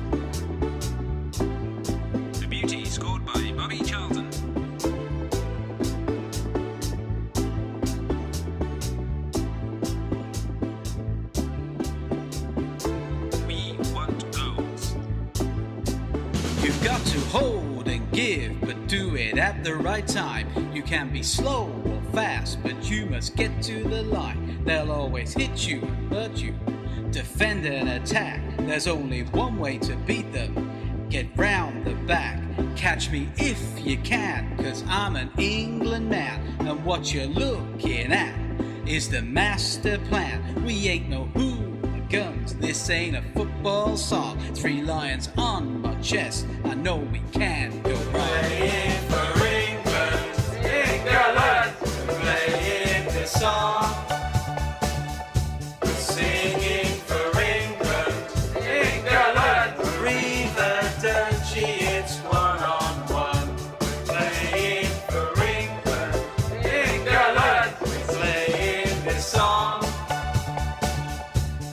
The beauty scored by Bobby Charlton. We want goals. You've got to hold and give, but do it at the right time. You can be slow or fast, but you must get to the line. They'll always hit you, hurt you, defend and attack. There's only one way to beat them. Get round the back. Catch me if you can, 'cause I'm an England man, and what you're looking at is the master plan. We ain't no hooligans, this ain't a football song. 3 lions on my chest, I know we can go wrong. Playing for England, England, playing this song. We're singing for England, England, breathe the dirty, it's one-on-one. We're playing for England, England, we're playing this song.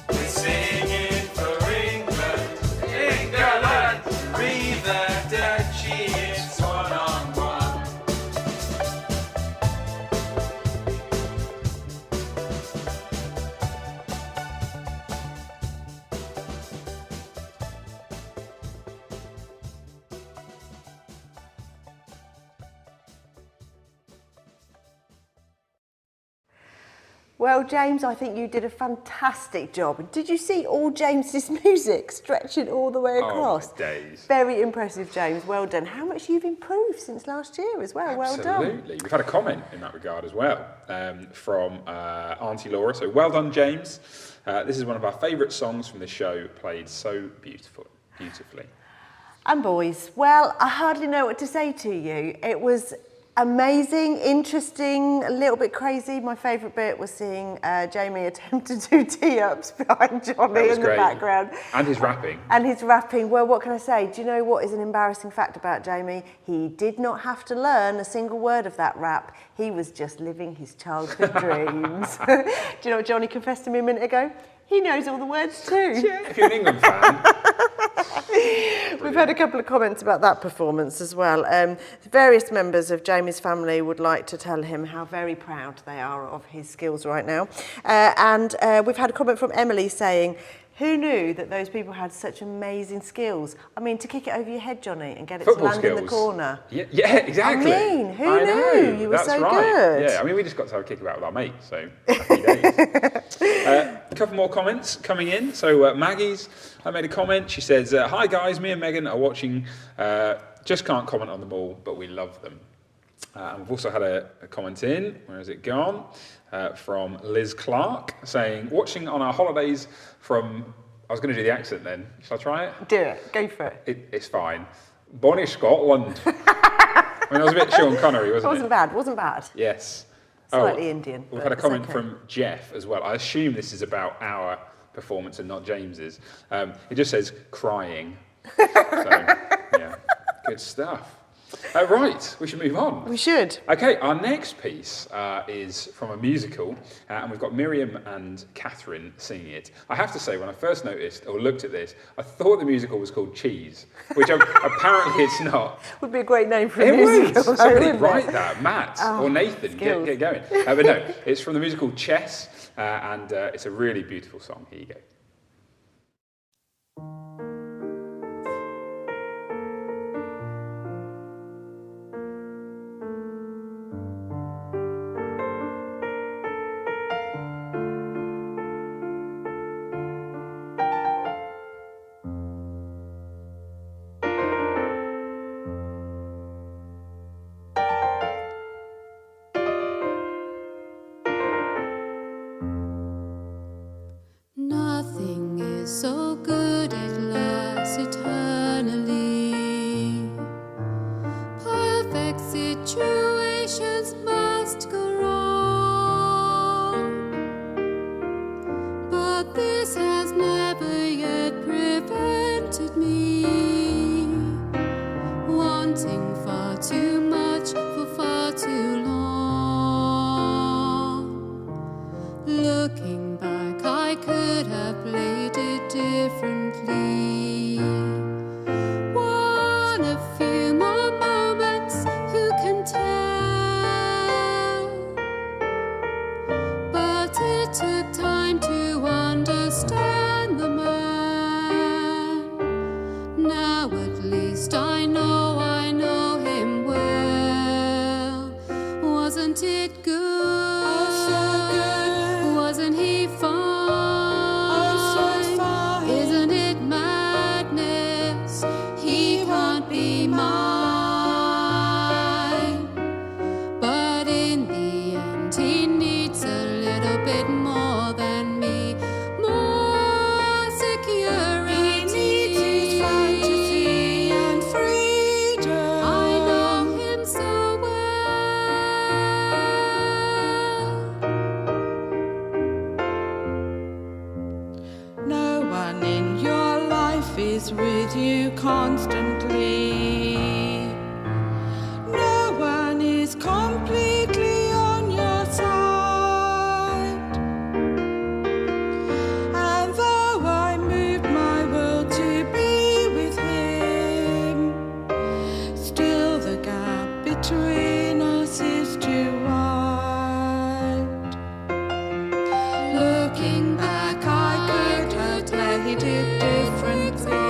We're singing for England, England, breathe the dirty, it's one-on-one. Well, James, I think you did a fantastic job. Did you see all James's music stretching all the way across? Oh, my days. Very impressive, James. Well done. How much you've improved since last year as well. Well done. Absolutely. We've had a comment in that regard as well from Auntie Laura. So well done, James. This is one of our favourite songs from the show, played so beautifully. And boys, well, I hardly know what to say to you. It was Amazing, interesting, a little bit crazy. My favourite bit was seeing Jamie attempt to do tee-ups behind Johnny in the background. And his rapping. Well, what can I say? Do you know what is an embarrassing fact about Jamie? He did not have to learn a single word of that rap. He was just living his childhood dreams. Do you know what Johnny confessed to me a minute ago? He knows all the words too. Yeah, if you're an England fan. We've had a couple of comments about that performance as well. Various members of Jamie's family would like to tell him how very proud they are of his skills right now. And we've had a comment from Emily saying, who knew that those people had such amazing skills? I mean, to kick it over your head, Johnny, and get it Football to land skills. in the corner. Yeah, exactly. I mean, who knew? You were That's so right. good. Yeah, I mean, we just got to have a kick about with our mate, so happy days. A couple more comments coming in. So Maggie's made a comment. She says, hi guys, me and Megan are watching, just can't comment on them all, but we love them. And we've also had a comment in, where has it gone? From Liz Clark saying, watching on our holidays from, I was going to do the accent then, shall I try it? Do it, go for it. It's fine. Bonnie, Scotland. I mean, it was a bit Sean Connery, wasn't it? Wasn't bad. Yes. Slightly Indian. We've had a comment from Jeff as well. I assume this is about our performance and not James's. It just says crying. So, yeah, good stuff. Right, we should move on. We should. Okay, our next piece is from a musical, and we've got Miriam and Kathryn singing it. I have to say, when I first noticed or looked at this, I thought the musical was called Cheese, which apparently it's not. Would be a great name for a musical. Would. Somebody write that, Matt or Nathan, get going. But no, it's from the musical Chess, and it's a really beautiful song. Here you go. Nothing is so good it lasts eternally. Perfect situations must go wrong, but this has never yet prevented me wanting far too much for far too long. Looking back, I could have played it differently. Want a few more moments, who can tell? But it took time to understand the man. Now at least I know him well. Wasn't it good? Wasn't he fine? Isn't it madness? He can't be mine. But in the end, he needs a little bit more than me. More security. He needs his fantasy and freedom. I know him so well. No one in your life is with you constantly. No one is completely on your side. And though I moved my world to be with him, still the gap between us is too wide. Looking back, I could have played it differently.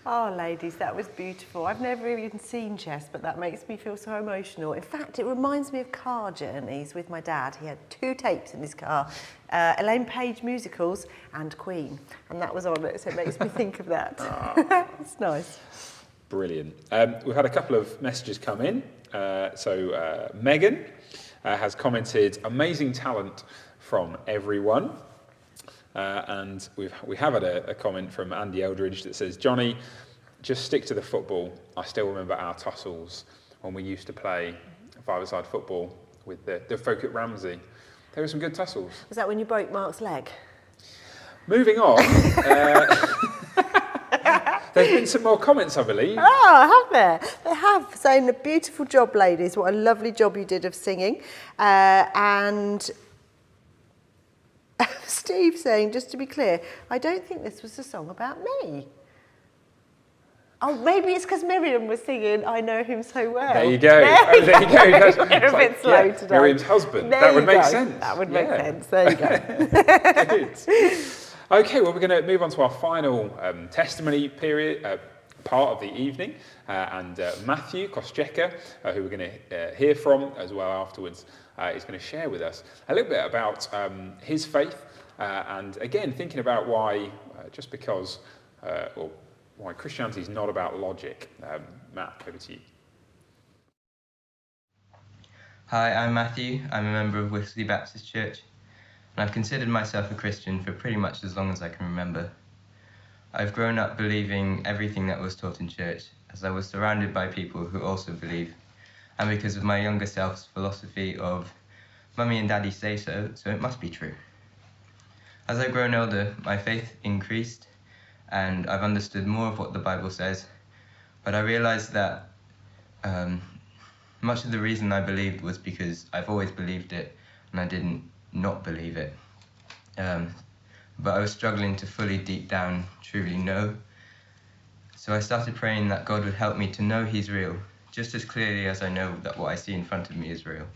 Oh, ladies, that was beautiful. I've never even seen Jess, but that makes me feel so emotional. In fact, it reminds me of car journeys with my dad. He had 2 tapes in his car, Elaine Page musicals and Queen, and that was on it, so it makes me think of that. It's nice. Brilliant. We've had a couple of messages come in. Megan has commented, amazing talent from everyone. And we have had a comment from Andy Eldridge that says, Johnny, just stick to the football. I still remember our tussles when we used to play five-a-side football with the folk at Ramsey. There were some good tussles. Was that when you broke Mark's leg? Moving on, there's been some more comments, I believe. Oh, have there? They have, saying a beautiful job, ladies. What a lovely job you did of singing. And Steve saying, just to be clear, I don't think this was a song about me. Oh, maybe it's because Miriam was singing I Know Him So Well. There you go. There you go. You're a bit slow today. Miriam's husband. There That would make go. sense. That would make sense. There you go. Good. Okay, well, we're going to move on to our final testimony period, part of the evening. And Matthew Kosciecha, who we're going to hear from as well afterwards, is going to share with us a little bit about his faith and, again, thinking about why, just because, or why Christianity is not about logic. Matt, over to you. Hi, I'm Matthew. I'm a member of Whittlesey Baptist Church, and I've considered myself a Christian for pretty much as long as I can remember. I've grown up believing everything that was taught in church, as I was surrounded by people who also believe, and because of my younger self's philosophy of Mummy and Daddy say so, so it must be true. As I've grown older, my faith increased, and I've understood more of what the Bible says, but I realised that much of the reason I believed was because I've always believed it, and I didn't not believe it. But I was struggling to fully deep down truly know. So I started praying that God would help me to know He's real, just as clearly as I know that what I see in front of me is real.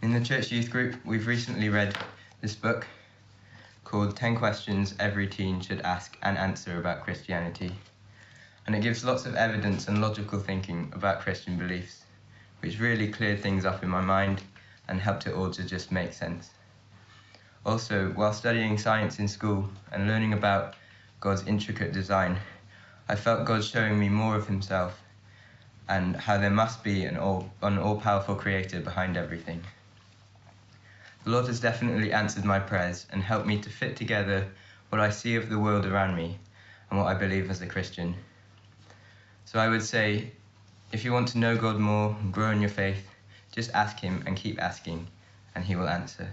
In the church youth group, we've recently read this book called 10 Questions Every Teen Should Ask and Answer About Christianity. And it gives lots of evidence and logical thinking about Christian beliefs, which really cleared things up in my mind and helped it all to just make sense. Also, while studying science in school and learning about God's intricate design, I felt God showing me more of Himself and how there must be an all-powerful creator behind everything. The Lord has definitely answered my prayers and helped me to fit together what I see of the world around me and what I believe as a Christian. So I would say, if you want to know God more and grow in your faith, just ask Him and keep asking, and He will answer.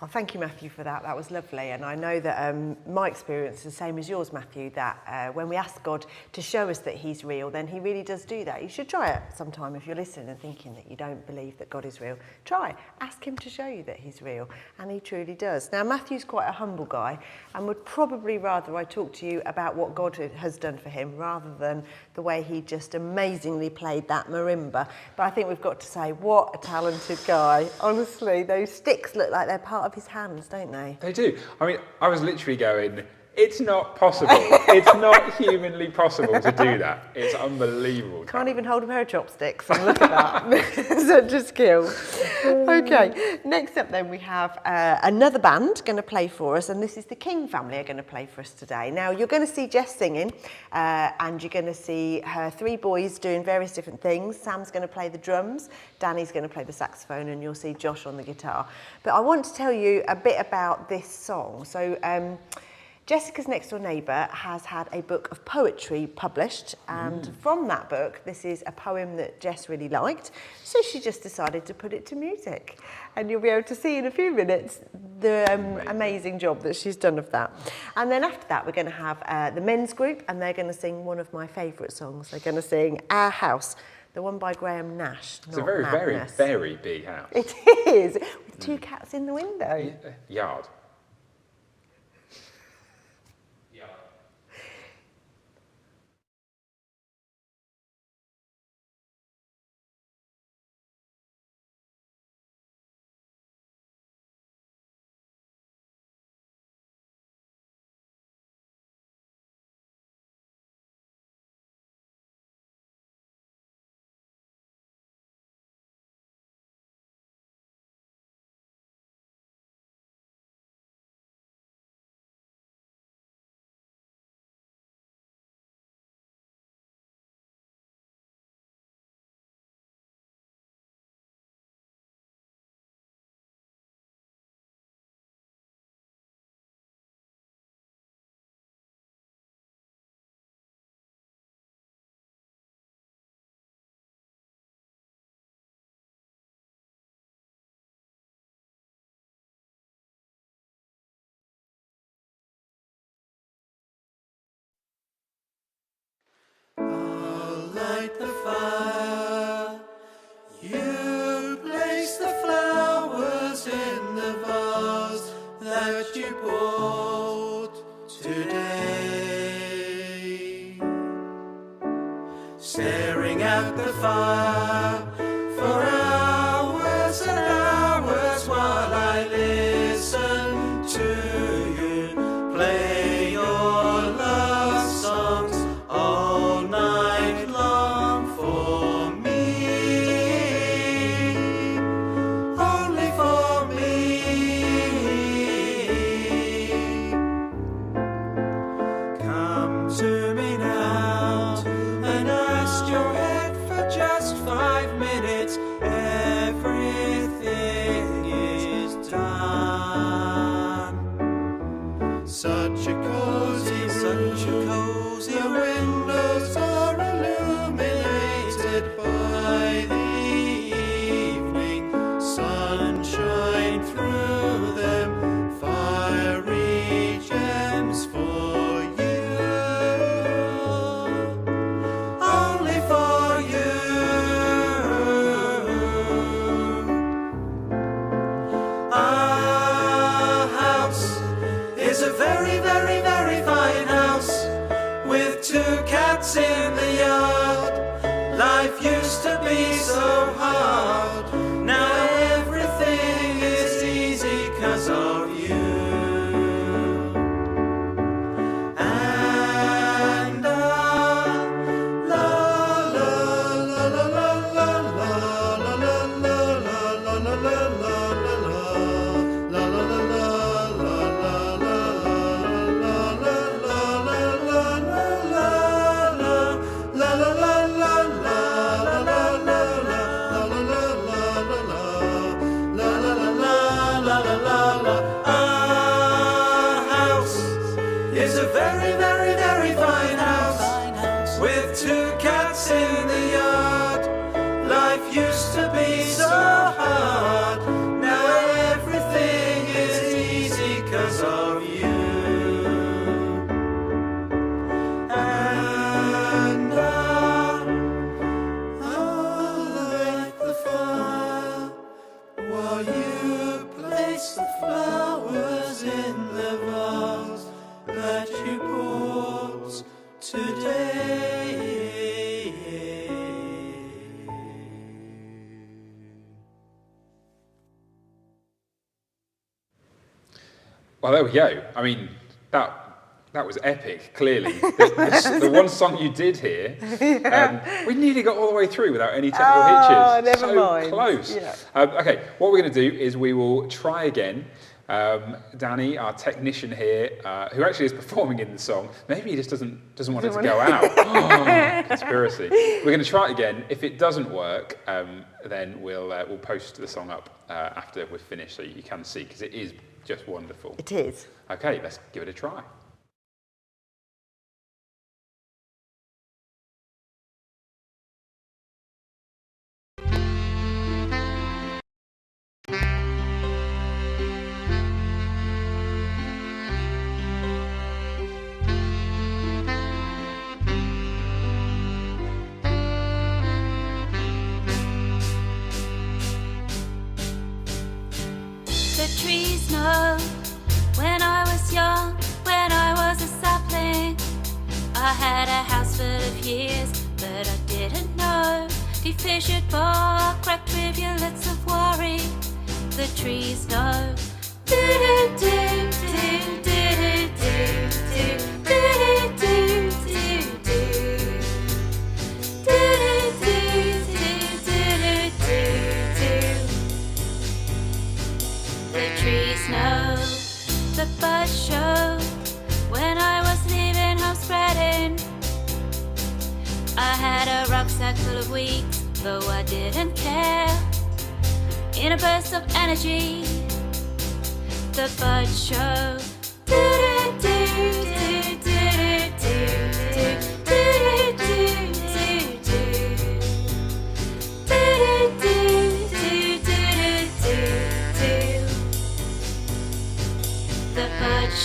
thank you, Matthew, for that. That was lovely. And I know that my experience is the same as yours, Matthew, that when we ask God to show us that he's real, then he really does do that. You should try it sometime if you're listening and thinking that you don't believe that God is real. Try. Ask him to show you that he's real. And he truly does. Now, Matthew's quite a humble guy and would probably rather I talk to you about what God has done for him rather than the way he just amazingly played that marimba. But I think we've got to say, what a talented guy. Honestly, those sticks look like they're part of his hands, don't they? They do. I mean, I was literally going, it's not possible. It's not humanly possible to do that. It's unbelievable. Can't even hold a pair of chopsticks. And look at that. Such a skill. Okay, next up then we have another band going to play for us, and this is the King family are going to play for us today. Now, you're going to see Jess singing, and you're going to see her three boys doing various different things. Sam's going to play the drums, Danny's going to play the saxophone, and you'll see Josh on the guitar. But I want to tell you a bit about this song. So, Jessica's next door neighbour has had a book of poetry published, and from that book, this is a poem that Jess really liked, so she just decided to put it to music. And you'll be able to see in a few minutes the amazing job that she's done of that. And then after that, we're going to have the men's group, and they're going to sing one of my favourite songs. They're going to sing Our House, the one by Graham Nash. It's a very, Madness. very, very big house. It is, with two cats in the window. Yard. Light the fire. You place the flowers in the vase that you bought today. Staring at the fire for hours and hours while I listen to you play your love songs all night long for me, only for me. Come to me now and rest your head for just 5 minutes. Everything is done. Such a cozy, your windows are illuminated by the evening sunshine through them, fiery gems for you, only for you. Our house is a very, very, very fine house with 2 cats in the yard. Life used to be so hard. Now everything is easy 'cause of you. And la la la la la la la la la la la la la la very, very, very fine house with 2 cats in the yard. Life used to be so hard. Now everything is Well, there we go. I mean, that was epic, clearly. The one song you did here, we nearly got all the way through without any technical hitches. Never mind. Close. Yeah. Okay, what we're going to do is we will try again. Danny, our technician here, who actually is performing in the song, maybe he just doesn't want it to go out. Conspiracy. We're going to try it again. If it doesn't work, then we'll post the song up after we've finished, so you can see, because it is just wonderful. It is. Okay, let's give it a try. Trees know when I was young, when I was a sapling, I had a house full of years, but I didn't know. Defissured bark, cracked rivulets of worry. The trees know. The birds show when I was leaving home spreading. I had a rucksack full of weeks, though I didn't care. In a burst of energy, the birds show.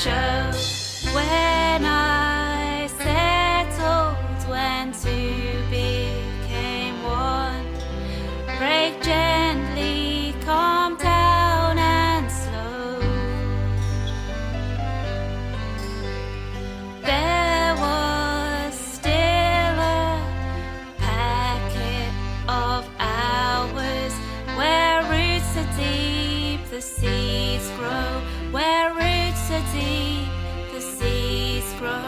Show when I settled, when two became one. Break gently, calm down and slow. There was still a packet of hours where roots are deep, the seeds grow. Where roots are deep, the seeds grow.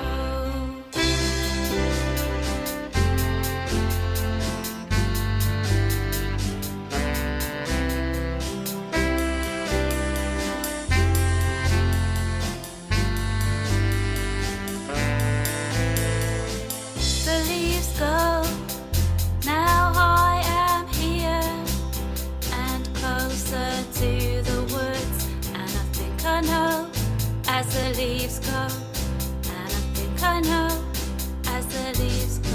The leaves go, now I am here and closer to the woods, and I think I know as the leaves go, and I think I know as the leaves go.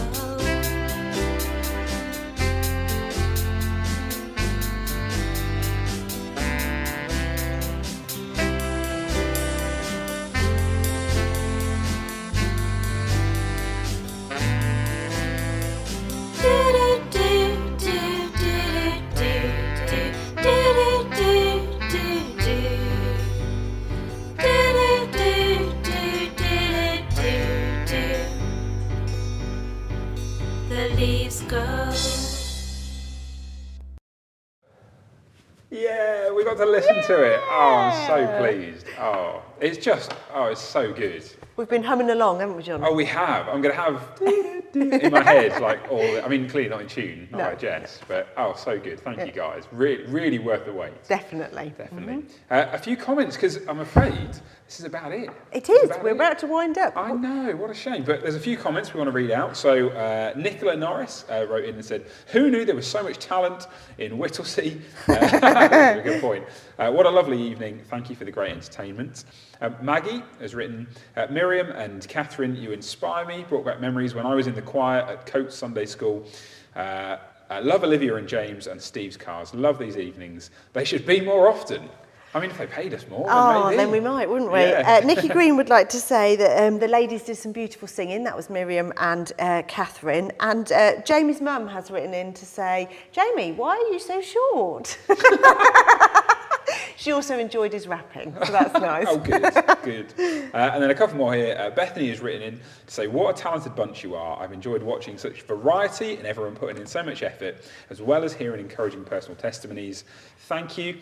Yeah, we got to listen to it. Oh, I'm so pleased. Oh, it's so good. We've been humming along, haven't we, John? Oh, we have. I'm going to have in my head, like I mean, clearly not in tune, not like Jess, but so good. Thank you guys. Really, really worth the wait. Definitely. Definitely. A few comments, because I'm afraid this is about it. It is. We're about to wind up. I know, what a shame. But there's a few comments we want to read out. So Nicola Norris wrote in and said, "Who knew there was so much talent in Whittlesey?" That's a good point. What a lovely evening. Thank you for the great entertainment. Maggie has written, "Miriam and Kathryn, you inspire me. Brought back memories when I was in the choir at Coates Sunday School. Love Olivia and James and Steve's cars. Love these evenings. They should be more often." I mean, if they paid us more, then maybe. Then we might, wouldn't we? Yeah. Nikki Green would like to say that the ladies did some beautiful singing. That was Miriam and Kathryn. And Jamie's mum has written in to say, "Jamie, why are you so short?" She also enjoyed his rapping, so that's nice. Oh, good, good. And then a couple more here. Bethany has written in to say, what a talented bunch you are. I've enjoyed watching such variety and everyone putting in so much effort, as well as hearing encouraging personal testimonies. Thank you.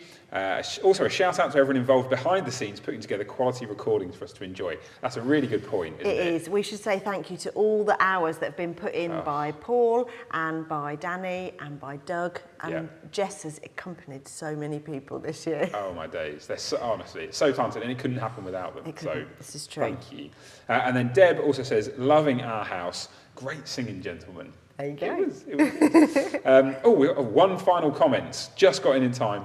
Also, a shout out to everyone involved behind the scenes, putting together quality recordings for us to enjoy. That's a really good point, isn't it? It is. We should say thank you to all the hours that have been put in by Paul and by Danny and by Doug. And Jess has accompanied so many people this year. Oh, my days. They're so, honestly, it's so talented, and it couldn't happen without them. So, this is true. Thank you. And then Deb also says, loving our house. Great singing, gentlemen. There you go. It was. We got one final comment. Just got in time.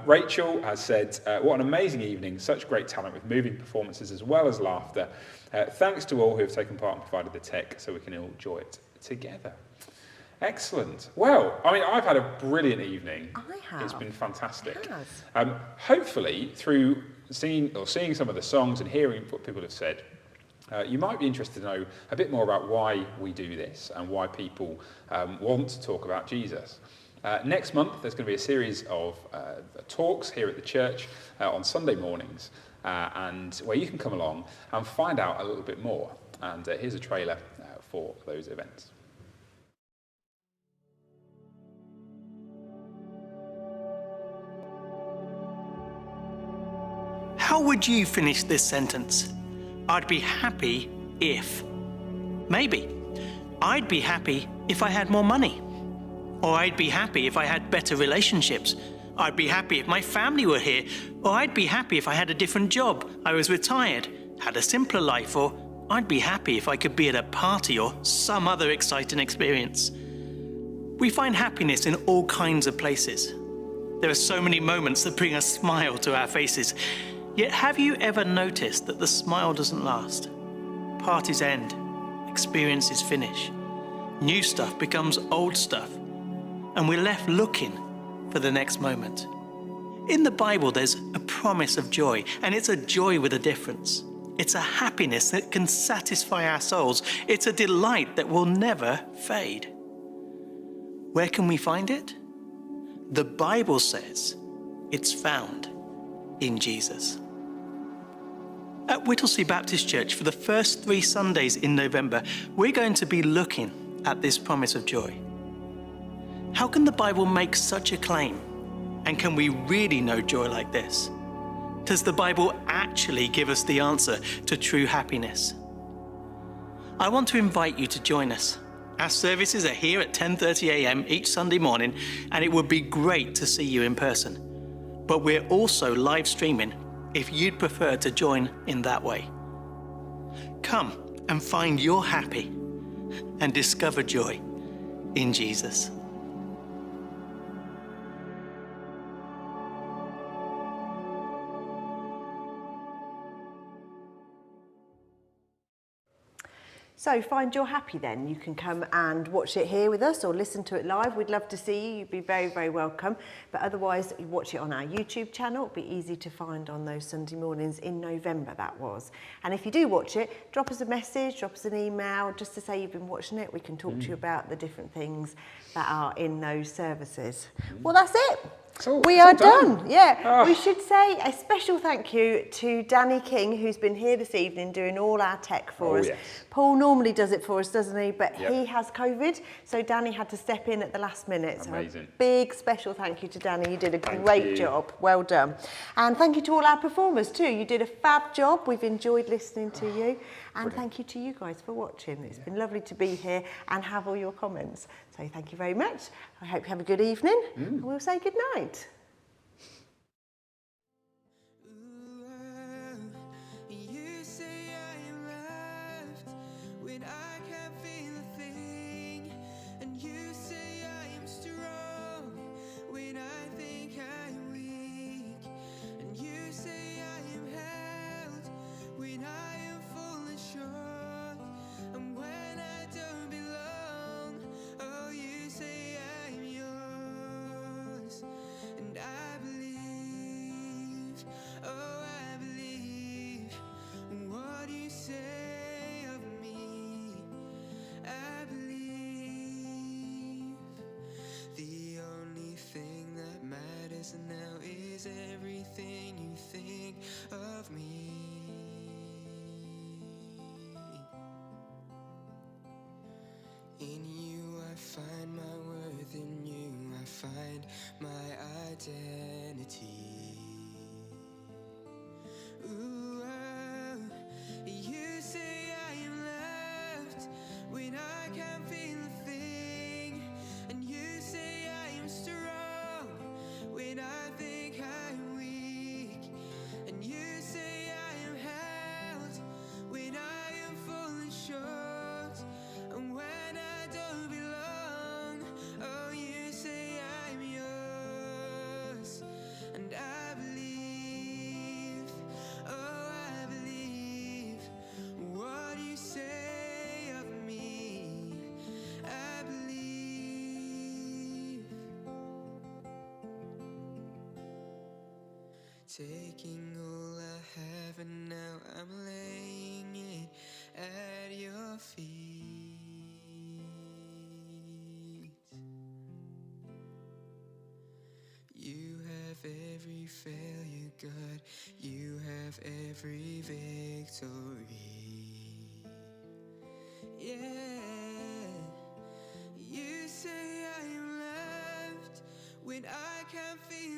Rachel has said, what an amazing evening. Such great talent with moving performances as well as laughter. Thanks to all who have taken part and provided the tech so we can all enjoy it together. Excellent. Well, I mean, I've had a brilliant evening. I have. It's been fantastic. It has. Hopefully, through seeing some of the songs and hearing what people have said, you might be interested to know a bit more about why we do this and why people want to talk about Jesus. Next month, there's going to be a series of talks here at the church on Sunday mornings, and where you can come along and find out a little bit more. And here's a trailer for those events. How would you finish this sentence? I'd be happy if. Maybe. I'd be happy if I had more money. Or I'd be happy if I had better relationships. I'd be happy if my family were here. Or I'd be happy if I had a different job, I was retired, had a simpler life. Or I'd be happy if I could be at a party or some other exciting experience. We find happiness in all kinds of places. There are so many moments that bring a smile to our faces. Yet have you ever noticed that the smile doesn't last? Parties end, experiences finish, new stuff becomes old stuff, and we're left looking for the next moment. In the Bible, there's a promise of joy, and it's a joy with a difference. It's a happiness that can satisfy our souls. It's a delight that will never fade. Where can we find it? The Bible says it's found in Jesus. At Whittlesey Baptist Church, for the first 3 Sundays in November, we're going to be looking at this promise of joy. How can the Bible make such a claim? And can we really know joy like this? Does the Bible actually give us the answer to true happiness? I want to invite you to join us. Our services are here at 10:30 a.m. each Sunday morning, and it would be great to see you in person. But we're also live streaming if you'd prefer to join in that way. Come and find your happy and discover joy in Jesus. So find your happy then. You can come and watch it here with us or listen to it live. We'd love to see you. You'd be very, very welcome. But otherwise, you watch it on our YouTube channel. It'll be easy to find on those Sunday mornings in November, that was. And if you do watch it, drop us a message, drop us an email, just to say you've been watching it. We can talk to you about the different things that are in those services. Well, that's it. We are done. Yeah. We should say a special thank you to Danny King, who's been here this evening doing all our tech for us. Yes. Paul normally does it for us, doesn't he? But he has COVID, so Danny had to step in at the last minute. Amazing. So a big special thank you to Danny. You did a great job. Well done. And thank you to all our performers too. You did a fab job. We've enjoyed listening to you. And thank you to you guys for watching. It's been lovely to be here and have all your comments. So thank you very much. I hope you have a good evening and we'll say good night. You say I am left when I can't feel a thing, and you say I am strong when I think I'm weak, and you say I am held when I am falling short, and when I don't belong, oh, you say I'm yours, and In you I find my worth, in you I find my identity. Ooh, oh, you say I am loved when I can't feel a thing, and you say I am strong when I think I'm weak, and you say I am held when I am falling short, and when I don't belong, oh, you say I'm yours, and I believe, oh, I believe what you say of me, I believe. Taking all I have and now I'm laying it at your feet. You have every failure, God, you have every victory. Yeah, you say I am loved when I can't feel